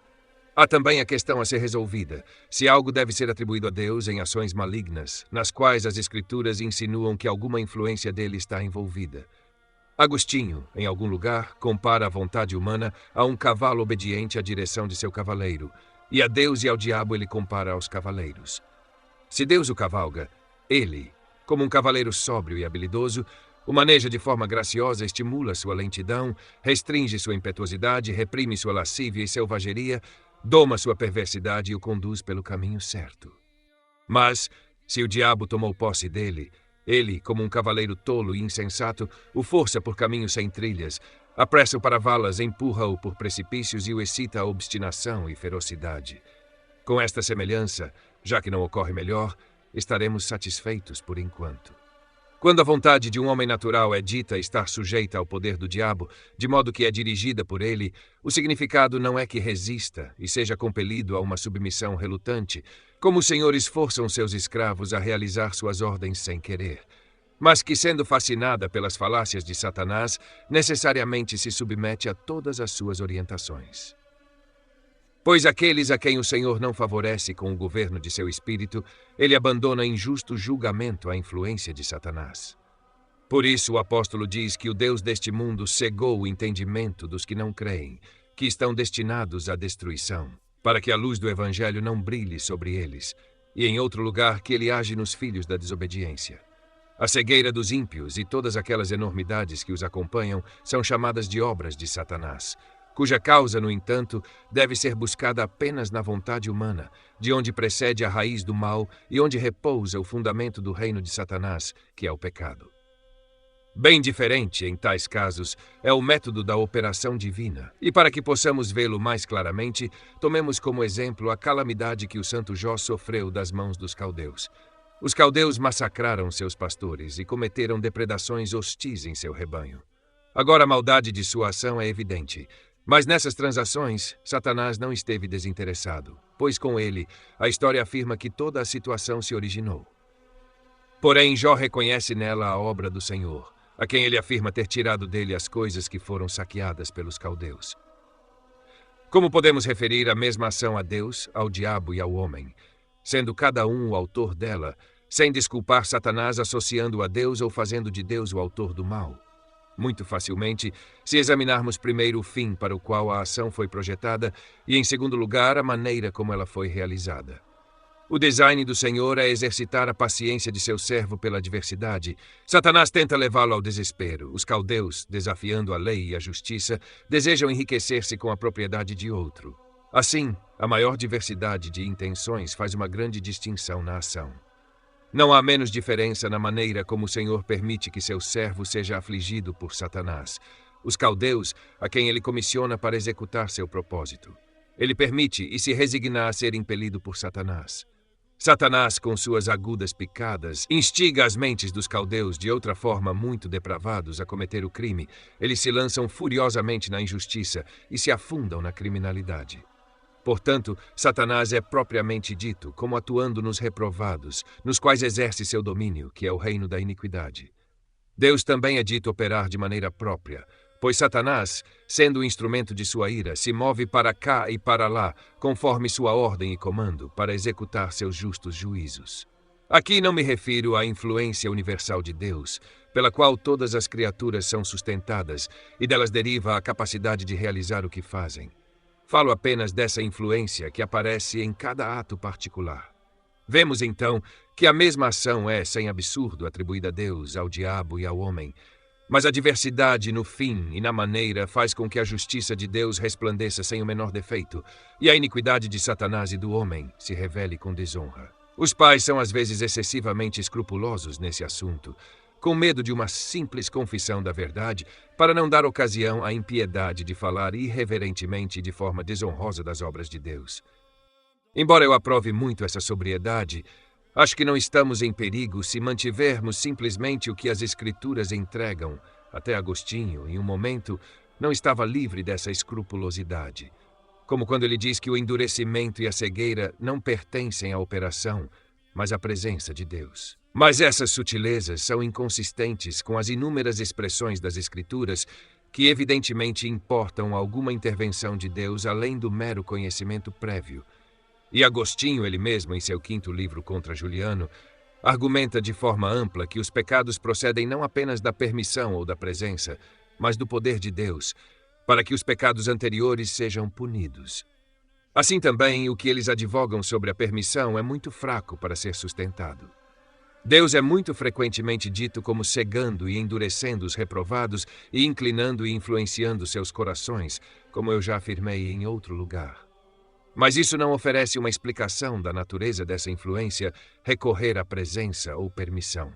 Há também a questão a ser resolvida, se algo deve ser atribuído a Deus em ações malignas, nas quais as Escrituras insinuam que alguma influência dele está envolvida. Agostinho, em algum lugar, compara a vontade humana a um cavalo obediente à direção de seu cavaleiro, e a Deus e ao diabo ele compara aos cavaleiros. Se Deus o cavalga, ele, como um cavaleiro sóbrio e habilidoso, o maneja de forma graciosa, estimula sua lentidão, restringe sua impetuosidade, reprime sua lascívia e selvageria, doma sua perversidade e o conduz pelo caminho certo. Mas, se o diabo tomou posse dele, ele, como um cavaleiro tolo e insensato, o força por caminhos sem trilhas, apressa-o para valas, empurra-o por precipícios e o excita a obstinação e ferocidade. Com esta semelhança, já que não ocorre melhor, estaremos satisfeitos por enquanto. Quando a vontade de um homem natural é dita estar sujeita ao poder do diabo, de modo que é dirigida por ele, o significado não é que resista e seja compelido a uma submissão relutante, como os senhores forçam seus escravos a realizar suas ordens sem querer, mas que, sendo fascinada pelas falácias de Satanás, necessariamente se submete a todas as suas orientações. Pois aqueles a quem o Senhor não favorece com o governo de seu espírito, ele abandona em justo julgamento à influência de Satanás. Por isso o apóstolo diz que o Deus deste mundo cegou o entendimento dos que não creem, que estão destinados à destruição, para que a luz do Evangelho não brilhe sobre eles, e em outro lugar que ele age nos filhos da desobediência. A cegueira dos ímpios e todas aquelas enormidades que os acompanham são chamadas de obras de Satanás, cuja causa, no entanto, deve ser buscada apenas na vontade humana, de onde precede a raiz do mal e onde repousa o fundamento do reino de Satanás, que é o pecado. Bem diferente, em tais casos, é o método da operação divina, e para que possamos vê-lo mais claramente, tomemos como exemplo a calamidade que o santo Jó sofreu das mãos dos caldeus. Os caldeus massacraram seus pastores e cometeram depredações hostis em seu rebanho. Agora a maldade de sua ação é evidente, mas nessas transações, Satanás não esteve desinteressado, pois com ele, a história afirma que toda a situação se originou. Porém, Jó reconhece nela a obra do Senhor, a quem ele afirma ter tirado dele as coisas que foram saqueadas pelos caldeus. Como podemos referir a mesma ação a Deus, ao diabo e ao homem, sendo cada um o autor dela, sem desculpar Satanás associando-o a Deus ou fazendo de Deus o autor do mal? Muito facilmente, se examinarmos primeiro o fim para o qual a ação foi projetada e, em segundo lugar, a maneira como ela foi realizada. O design do Senhor é exercitar a paciência de seu servo pela adversidade. Satanás tenta levá-lo ao desespero. Os caldeus, desafiando a lei e a justiça, desejam enriquecer-se com a propriedade de outro. Assim, a maior diversidade de intenções faz uma grande distinção na ação. Não há menos diferença na maneira como o Senhor permite que seu servo seja afligido por Satanás, os caldeus, a quem ele comissiona para executar seu propósito. Ele permite e se resigna a ser impelido por Satanás. Satanás, com suas agudas picadas, instiga as mentes dos caldeus de outra forma muito depravados a cometer o crime. Eles se lançam furiosamente na injustiça e se afundam na criminalidade. Portanto, Satanás é propriamente dito como atuando nos reprovados, nos quais exerce seu domínio, que é o reino da iniquidade. Deus também é dito operar de maneira própria, pois Satanás, sendo o instrumento de sua ira, se move para cá e para lá, conforme sua ordem e comando, para executar seus justos juízos. Aqui não me refiro à influência universal de Deus, pela qual todas as criaturas são sustentadas e delas deriva a capacidade de realizar o que fazem. Falo apenas dessa influência que aparece em cada ato particular. Vemos, então, que a mesma ação é, sem absurdo, atribuída a Deus, ao diabo e ao homem, mas a diversidade no fim e na maneira faz com que a justiça de Deus resplandeça sem o menor defeito, e a iniquidade de Satanás e do homem se revele com desonra. Os pais são às vezes excessivamente escrupulosos nesse assunto, com medo de uma simples confissão da verdade, para não dar ocasião à impiedade de falar irreverentemente e de forma desonrosa das obras de Deus. Embora eu aprove muito essa sobriedade, acho que não estamos em perigo se mantivermos simplesmente o que as Escrituras entregam. Até Agostinho, em um momento, não estava livre dessa escrupulosidade. Como quando ele diz que o endurecimento e a cegueira não pertencem à operação, mas à presença de Deus. Mas essas sutilezas são inconsistentes com as inúmeras expressões das Escrituras que evidentemente importam alguma intervenção de Deus além do mero conhecimento prévio. E Agostinho, ele mesmo, em seu 5º livro contra Juliano, argumenta de forma ampla que os pecados procedem não apenas da permissão ou da presença, mas do poder de Deus, para que os pecados anteriores sejam punidos. Assim também, o que eles advogam sobre a permissão é muito fraco para ser sustentado. Deus é muito frequentemente dito como cegando e endurecendo os reprovados e inclinando e influenciando seus corações, como eu já afirmei em outro lugar. Mas isso não oferece uma explicação da natureza dessa influência recorrer à presença ou permissão.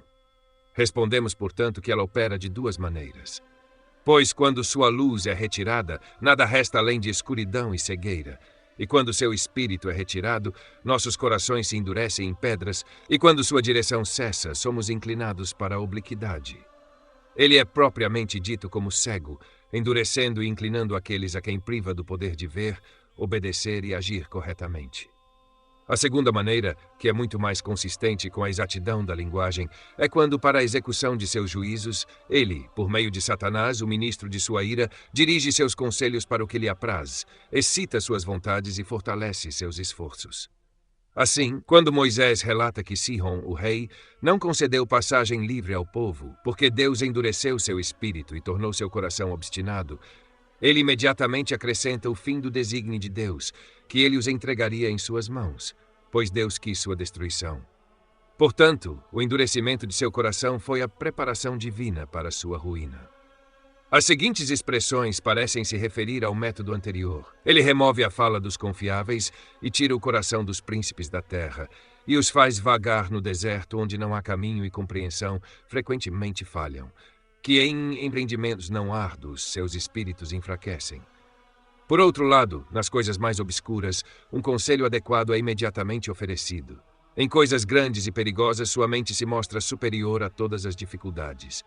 Respondemos, portanto, que ela opera de 2 maneiras. Pois, quando sua luz é retirada, nada resta além de escuridão e cegueira. E quando seu espírito é retirado, nossos corações se endurecem em pedras, e quando sua direção cessa, somos inclinados para a obliquidade. Ele é propriamente dito como cego, endurecendo e inclinando aqueles a quem priva do poder de ver, obedecer e agir corretamente. A segunda maneira, que é muito mais consistente com a exatidão da linguagem, é quando, para a execução de seus juízos, ele, por meio de Satanás, o ministro de sua ira, dirige seus conselhos para o que lhe apraz, excita suas vontades e fortalece seus esforços. Assim, quando Moisés relata que Sihon, o rei, não concedeu passagem livre ao povo, porque Deus endureceu seu espírito e tornou seu coração obstinado, ele imediatamente acrescenta o fim do desígnio de Deus, que ele os entregaria em suas mãos, pois Deus quis sua destruição. Portanto, o endurecimento de seu coração foi a preparação divina para sua ruína. As seguintes expressões parecem se referir ao método anterior. Ele remove a fala dos confiáveis e tira o coração dos príncipes da terra, e os faz vagar no deserto onde não há caminho e compreensão, frequentemente falham. Que em empreendimentos não árduos seus espíritos enfraquecem. Por outro lado, nas coisas mais obscuras, um conselho adequado é imediatamente oferecido. Em coisas grandes e perigosas, sua mente se mostra superior a todas as dificuldades.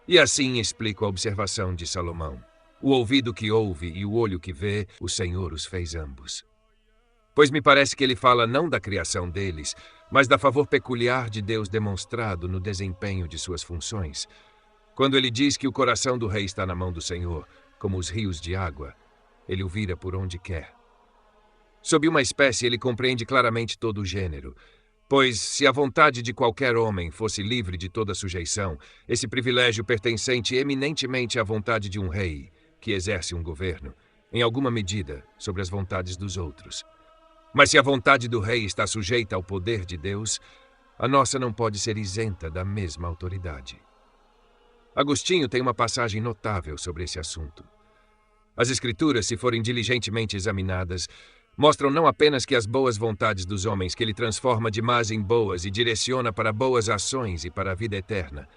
E assim explico a observação de Salomão. O ouvido que ouve e o olho que vê, o Senhor os fez ambos. Pois me parece que ele fala não da criação deles, mas da favor peculiar de Deus demonstrado no desempenho de suas funções. Quando ele diz que o coração do rei está na mão do Senhor, como os rios de água, ele o vira por onde quer. Sob uma espécie, ele compreende claramente todo o gênero, pois, se a vontade de qualquer homem fosse livre de toda sujeição, esse privilégio pertencente eminentemente à vontade de um rei, que exerce um governo, em alguma medida, sobre as vontades dos outros. Mas se a vontade do rei está sujeita ao poder de Deus, a nossa não pode ser isenta da mesma autoridade. Agostinho tem uma passagem notável sobre esse assunto. As Escrituras, se forem diligentemente examinadas, mostram não apenas que as boas vontades dos homens que ele transforma de más em boas e direciona para boas ações e para a vida eterna,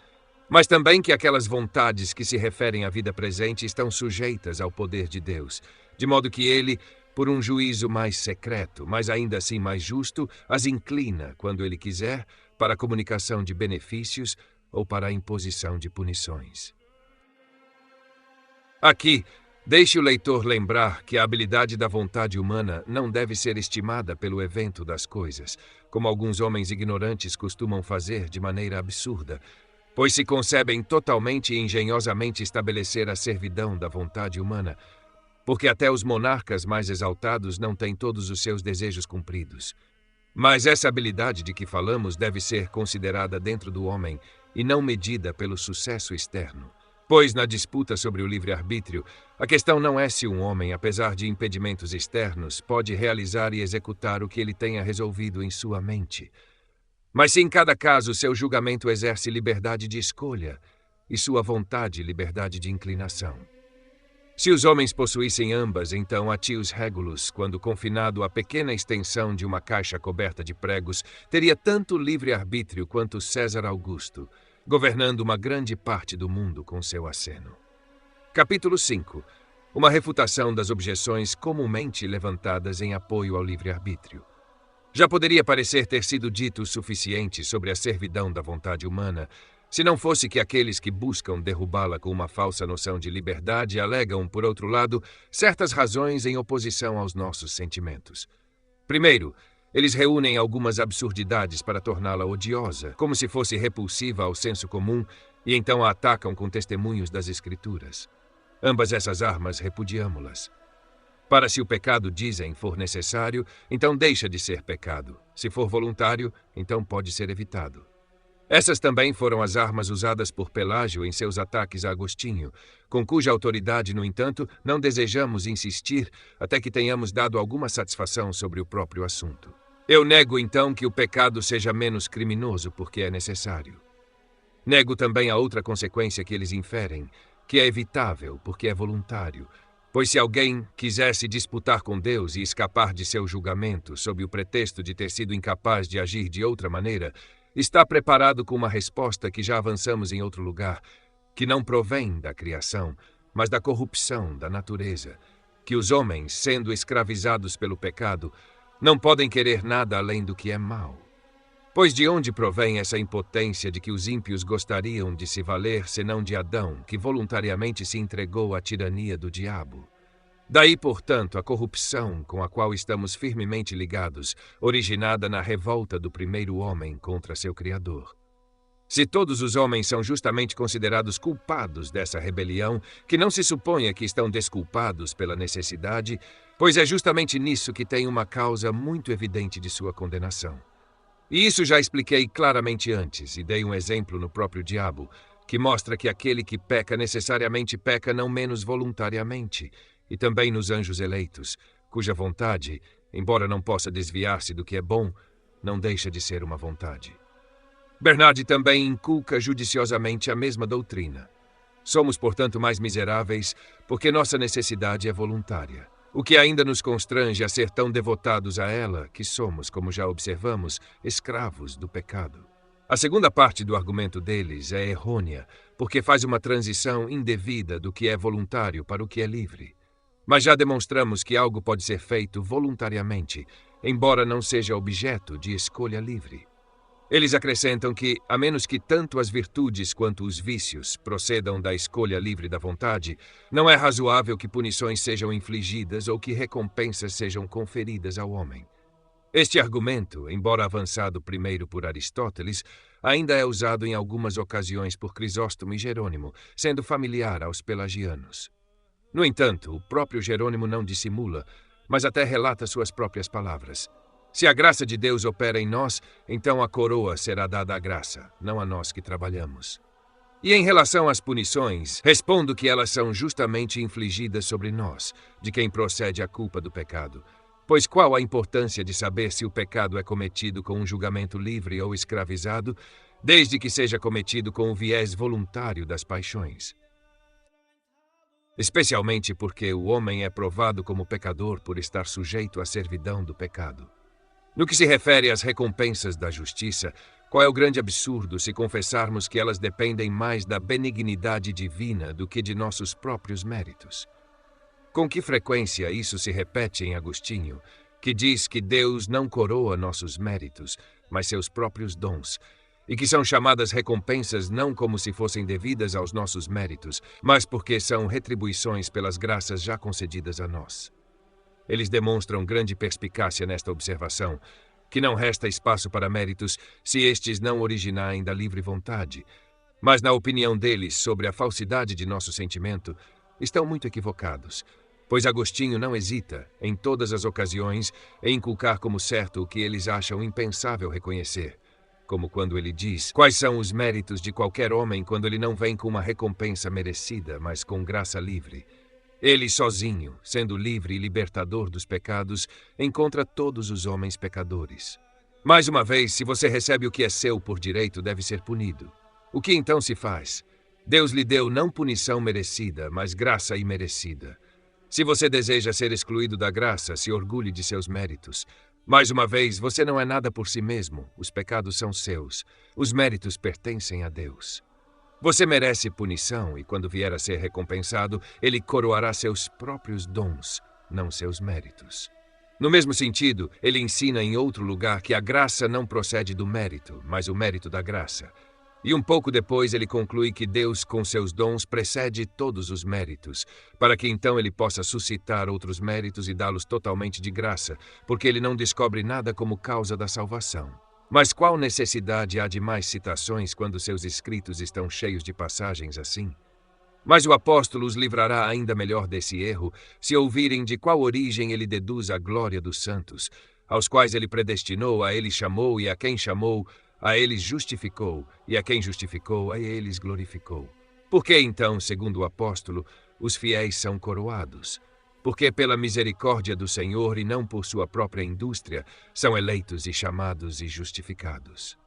mas também que aquelas vontades que se referem à vida presente estão sujeitas ao poder de Deus, de modo que ele, por um juízo mais secreto, mas ainda assim mais justo, as inclina, quando ele quiser, para a comunicação de benefícios ou para a imposição de punições. Aqui, deixe o leitor lembrar que a habilidade da vontade humana não deve ser estimada pelo evento das coisas, como alguns homens ignorantes costumam fazer de maneira absurda, pois se concebem totalmente e engenhosamente estabelecer a servidão da vontade humana, porque até os monarcas mais exaltados não têm todos os seus desejos cumpridos. Mas essa habilidade de que falamos deve ser considerada dentro do homem e não medida pelo sucesso externo. Pois, na disputa sobre o livre-arbítrio, a questão não é se um homem, apesar de impedimentos externos, pode realizar e executar o que ele tenha resolvido em sua mente, mas se em cada caso seu julgamento exerce liberdade de escolha e sua vontade liberdade de inclinação. Se os homens possuíssem ambas, então Atius Regulus, quando confinado à pequena extensão de uma caixa coberta de pregos, teria tanto livre-arbítrio quanto César Augusto, governando uma grande parte do mundo com seu aceno. Capítulo 5. Uma refutação das objeções comumente levantadas em apoio ao livre-arbítrio. Já poderia parecer ter sido dito o suficiente sobre a servidão da vontade humana, se não fosse que aqueles que buscam derrubá-la com uma falsa noção de liberdade alegam, por outro lado, certas razões em oposição aos nossos sentimentos. Primeiro, eles reúnem algumas absurdidades para torná-la odiosa, como se fosse repulsiva ao senso comum, e então a atacam com testemunhos das Escrituras. Ambas essas armas repudiamo-las. Para se o pecado, dizem, for necessário, então deixa de ser pecado. Se for voluntário, então pode ser evitado. Essas também foram as armas usadas por Pelágio em seus ataques a Agostinho, com cuja autoridade, no entanto, não desejamos insistir até que tenhamos dado alguma satisfação sobre o próprio assunto. Eu nego, então, que o pecado seja menos criminoso porque é necessário. Nego também a outra consequência que eles inferem, que é evitável porque é voluntário, pois se alguém quisesse disputar com Deus e escapar de seu julgamento sob o pretexto de ter sido incapaz de agir de outra maneira, está preparado com uma resposta que já avançamos em outro lugar, que não provém da criação, mas da corrupção da natureza, que os homens, sendo escravizados pelo pecado, não podem querer nada além do que é mau. Pois de onde provém essa impotência de que os ímpios gostariam de se valer, senão de Adão, que voluntariamente se entregou à tirania do diabo? Daí, portanto, a corrupção com a qual estamos firmemente ligados, originada na revolta do primeiro homem contra seu Criador. Se todos os homens são justamente considerados culpados dessa rebelião, que não se suponha que estão desculpados pela necessidade, pois é justamente nisso que tem uma causa muito evidente de sua condenação. E isso já expliquei claramente antes, e dei um exemplo no próprio diabo, que mostra que aquele que peca necessariamente peca não menos voluntariamente, e também nos anjos eleitos, cuja vontade, embora não possa desviar-se do que é bom, não deixa de ser uma vontade. Bernard também inculca judiciosamente a mesma doutrina. Somos, portanto, mais miseráveis porque nossa necessidade é voluntária, o que ainda nos constrange a ser tão devotados a ela que somos, como já observamos, escravos do pecado. A segunda parte do argumento deles é errônea, porque faz uma transição indevida do que é voluntário para o que é livre. Mas já demonstramos que algo pode ser feito voluntariamente, embora não seja objeto de escolha livre. Eles acrescentam que, a menos que tanto as virtudes quanto os vícios procedam da escolha livre da vontade, não é razoável que punições sejam infligidas ou que recompensas sejam conferidas ao homem. Este argumento, embora avançado primeiro por Aristóteles, ainda é usado em algumas ocasiões por Crisóstomo e Jerônimo, sendo familiar aos pelagianos. No entanto, o próprio Jerônimo não dissimula, mas até relata suas próprias palavras. Se a graça de Deus opera em nós, então a coroa será dada à graça, não a nós que trabalhamos. E em relação às punições, respondo que elas são justamente infligidas sobre nós, de quem procede a culpa do pecado. Pois qual a importância de saber se o pecado é cometido com um julgamento livre ou escravizado, desde que seja cometido com o viés voluntário das paixões? Especialmente porque o homem é provado como pecador por estar sujeito à servidão do pecado. No que se refere às recompensas da justiça, qual é o grande absurdo se confessarmos que elas dependem mais da benignidade divina do que de nossos próprios méritos? Com que frequência isso se repete em Agostinho, que diz que Deus não coroa nossos méritos, mas seus próprios dons, e que são chamadas recompensas não como se fossem devidas aos nossos méritos, mas porque são retribuições pelas graças já concedidas a nós. Eles demonstram grande perspicácia nesta observação, que não resta espaço para méritos se estes não originaem da livre vontade, mas na opinião deles sobre a falsidade de nosso sentimento, estão muito equivocados, pois Agostinho não hesita, em todas as ocasiões, em inculcar como certo o que eles acham impensável reconhecer, como quando ele diz quais são os méritos de qualquer homem quando ele não vem com uma recompensa merecida, mas com graça livre. Ele sozinho, sendo livre e libertador dos pecados, encontra todos os homens pecadores. Mais uma vez, se você recebe o que é seu por direito, deve ser punido. O que então se faz? Deus lhe deu não punição merecida, mas graça imerecida. Se você deseja ser excluído da graça, se orgulhe de seus méritos. Mais uma vez, você não é nada por si mesmo, os pecados são seus, os méritos pertencem a Deus. Você merece punição e, quando vier a ser recompensado, ele coroará seus próprios dons, não seus méritos. No mesmo sentido, ele ensina em outro lugar que a graça não procede do mérito, mas o mérito da graça. E um pouco depois ele conclui que Deus, com seus dons, precede todos os méritos, para que então ele possa suscitar outros méritos e dá-los totalmente de graça, porque ele não descobre nada como causa da salvação. Mas qual necessidade há de mais citações quando seus escritos estão cheios de passagens assim? Mas o apóstolo os livrará ainda melhor desse erro, se ouvirem de qual origem ele deduz a glória dos santos, aos quais ele predestinou, a ele chamou, e a quem chamou, a eles justificou, e a quem justificou, a eles glorificou. Por que então, segundo o apóstolo, os fiéis são coroados? Porque pela misericórdia do Senhor e não por sua própria indústria, são eleitos e chamados e justificados.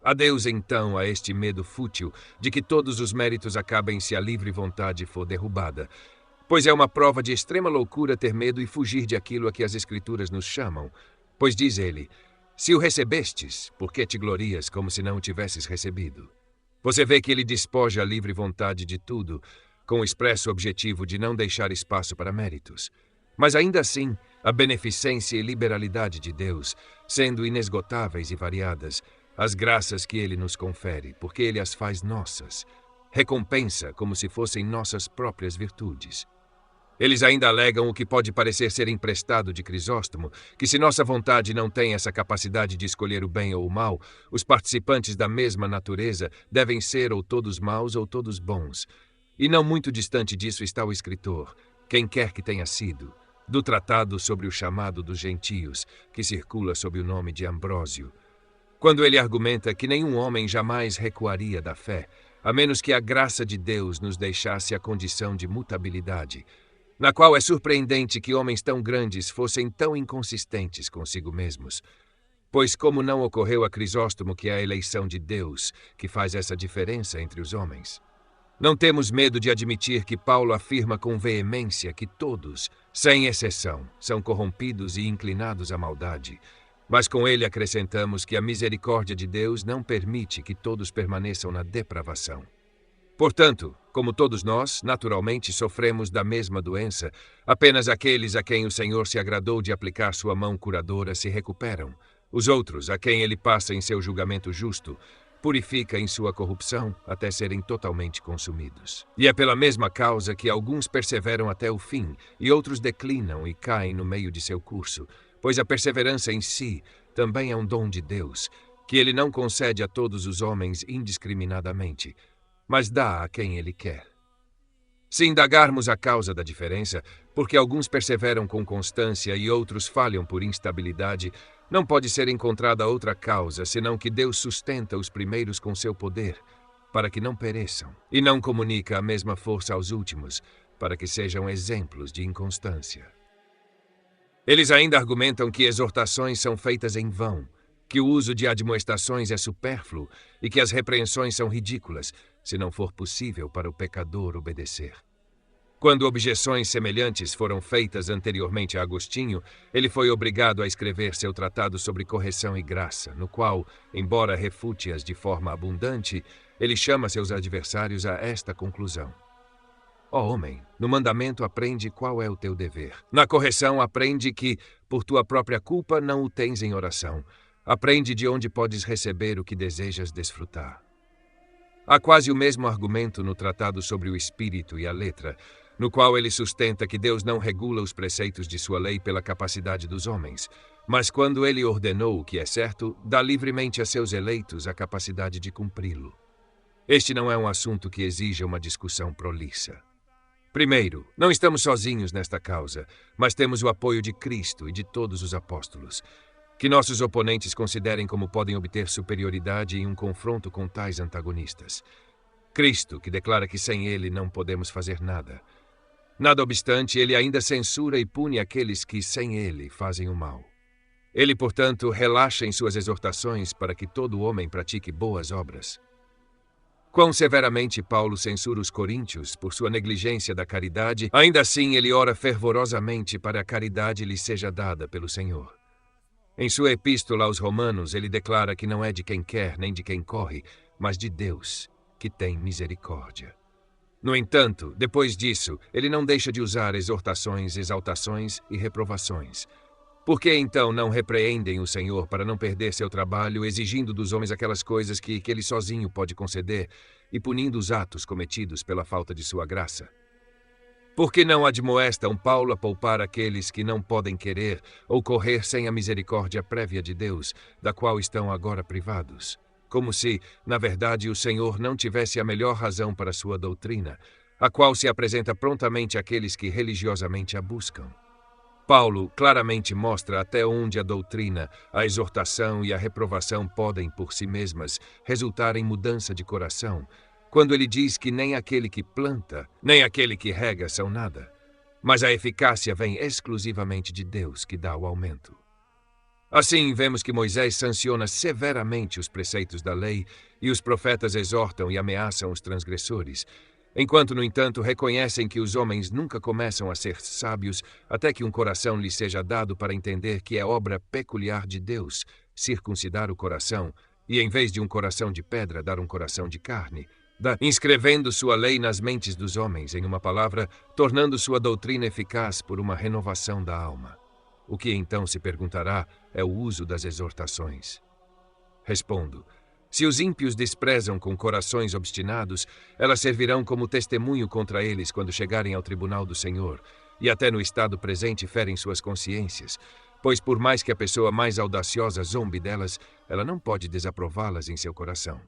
Adeus, então, a este medo fútil de que todos os méritos acabem se a livre vontade for derrubada, pois é uma prova de extrema loucura ter medo e fugir de aquilo a que as Escrituras nos chamam. Pois diz ele, se o recebestes, por que te glorias como se não o tivesses recebido? Você vê que ele despoja a livre vontade de tudo, com o expresso objetivo de não deixar espaço para méritos. Mas ainda assim, a beneficência e liberalidade de Deus, sendo inesgotáveis e variadas, as graças que ele nos confere, porque ele as faz nossas, recompensa como se fossem nossas próprias virtudes. Eles ainda alegam o que pode parecer ser emprestado de Crisóstomo, que se nossa vontade não tem essa capacidade de escolher o bem ou o mal, os participantes da mesma natureza devem ser ou todos maus ou todos bons. E não muito distante disso está o escritor, quem quer que tenha sido, do tratado sobre o chamado dos gentios, que circula sob o nome de Ambrósio, quando ele argumenta que nenhum homem jamais recuaria da fé, a menos que a graça de Deus nos deixasse a condição de mutabilidade, na qual é surpreendente que homens tão grandes fossem tão inconsistentes consigo mesmos. Pois como não ocorreu a Crisóstomo que é a eleição de Deus que faz essa diferença entre os homens? Não temos medo de admitir que Paulo afirma com veemência que todos, sem exceção, são corrompidos e inclinados à maldade, mas com ele acrescentamos que a misericórdia de Deus não permite que todos permaneçam na depravação. Portanto, como todos nós, naturalmente sofremos da mesma doença, apenas aqueles a quem o Senhor se agradou de aplicar sua mão curadora se recuperam. Os outros, a quem ele passa em seu julgamento justo, purifica em sua corrupção até serem totalmente consumidos. E é pela mesma causa que alguns perseveram até o fim e outros declinam e caem no meio de seu curso, pois a perseverança em si também é um dom de Deus, que ele não concede a todos os homens indiscriminadamente, mas dá a quem ele quer. Se indagarmos a causa da diferença, porque alguns perseveram com constância e outros falham por instabilidade, não pode ser encontrada outra causa, senão que Deus sustenta os primeiros com seu poder, para que não pereçam, e não comunica a mesma força aos últimos, para que sejam exemplos de inconstância. Eles ainda argumentam que exortações são feitas em vão, que o uso de admoestações é supérfluo e que as repreensões são ridículas, se não for possível para o pecador obedecer. Quando objeções semelhantes foram feitas anteriormente a Agostinho, ele foi obrigado a escrever seu tratado sobre correção e graça, no qual, embora refute-as de forma abundante, ele chama seus adversários a esta conclusão. Ó homem, no mandamento aprende qual é o teu dever. Na correção aprende que, por tua própria culpa, não o tens em oração. Aprende de onde podes receber o que desejas desfrutar. Há quase o mesmo argumento no tratado sobre o espírito e a letra, no qual ele sustenta que Deus não regula os preceitos de sua lei pela capacidade dos homens, mas quando ele ordenou o que é certo, dá livremente a seus eleitos a capacidade de cumpri-lo. Este não é um assunto que exija uma discussão prolixa. Primeiro, não estamos sozinhos nesta causa, mas temos o apoio de Cristo e de todos os apóstolos. Que nossos oponentes considerem como podem obter superioridade em um confronto com tais antagonistas. Cristo, que declara que sem ele não podemos fazer nada. Nada obstante, ele ainda censura e pune aqueles que, sem ele, fazem o mal. Ele, portanto, relaxa em suas exortações para que todo homem pratique boas obras. Quão severamente Paulo censura os coríntios por sua negligência da caridade, ainda assim ele ora fervorosamente para a caridade lhe seja dada pelo Senhor. Em sua epístola aos Romanos, ele declara que não é de quem quer nem de quem corre, mas de Deus, que tem misericórdia. No entanto, depois disso, ele não deixa de usar exortações, exaltações e reprovações. Por que então não repreendem o Senhor para não perder seu trabalho, exigindo dos homens aquelas coisas que ele sozinho pode conceder e punindo os atos cometidos pela falta de sua graça? Por que não admoestam Paulo a poupar aqueles que não podem querer ou correr sem a misericórdia prévia de Deus, da qual estão agora privados? Como se, na verdade, o Senhor não tivesse a melhor razão para sua doutrina, a qual se apresenta prontamente àqueles que religiosamente a buscam. Paulo claramente mostra até onde a doutrina, a exortação e a reprovação podem, por si mesmas, resultar em mudança de coração, quando ele diz que nem aquele que planta, nem aquele que rega são nada, mas a eficácia vem exclusivamente de Deus, que dá o aumento. Assim, vemos que Moisés sanciona severamente os preceitos da lei e os profetas exortam e ameaçam os transgressores, enquanto, no entanto, reconhecem que os homens nunca começam a ser sábios até que um coração lhes seja dado para entender que é obra peculiar de Deus circuncidar o coração e, em vez de um coração de pedra, dar um coração de carne, inscrevendo sua lei nas mentes dos homens, em uma palavra, tornando sua doutrina eficaz por uma renovação da alma. O que então se perguntará é o uso das exortações. Respondo: se os ímpios desprezam com corações obstinados, elas servirão como testemunho contra eles quando chegarem ao tribunal do Senhor, e até no estado presente ferem suas consciências, pois por mais que a pessoa mais audaciosa zombe delas, ela não pode desaprová-las em seu coração.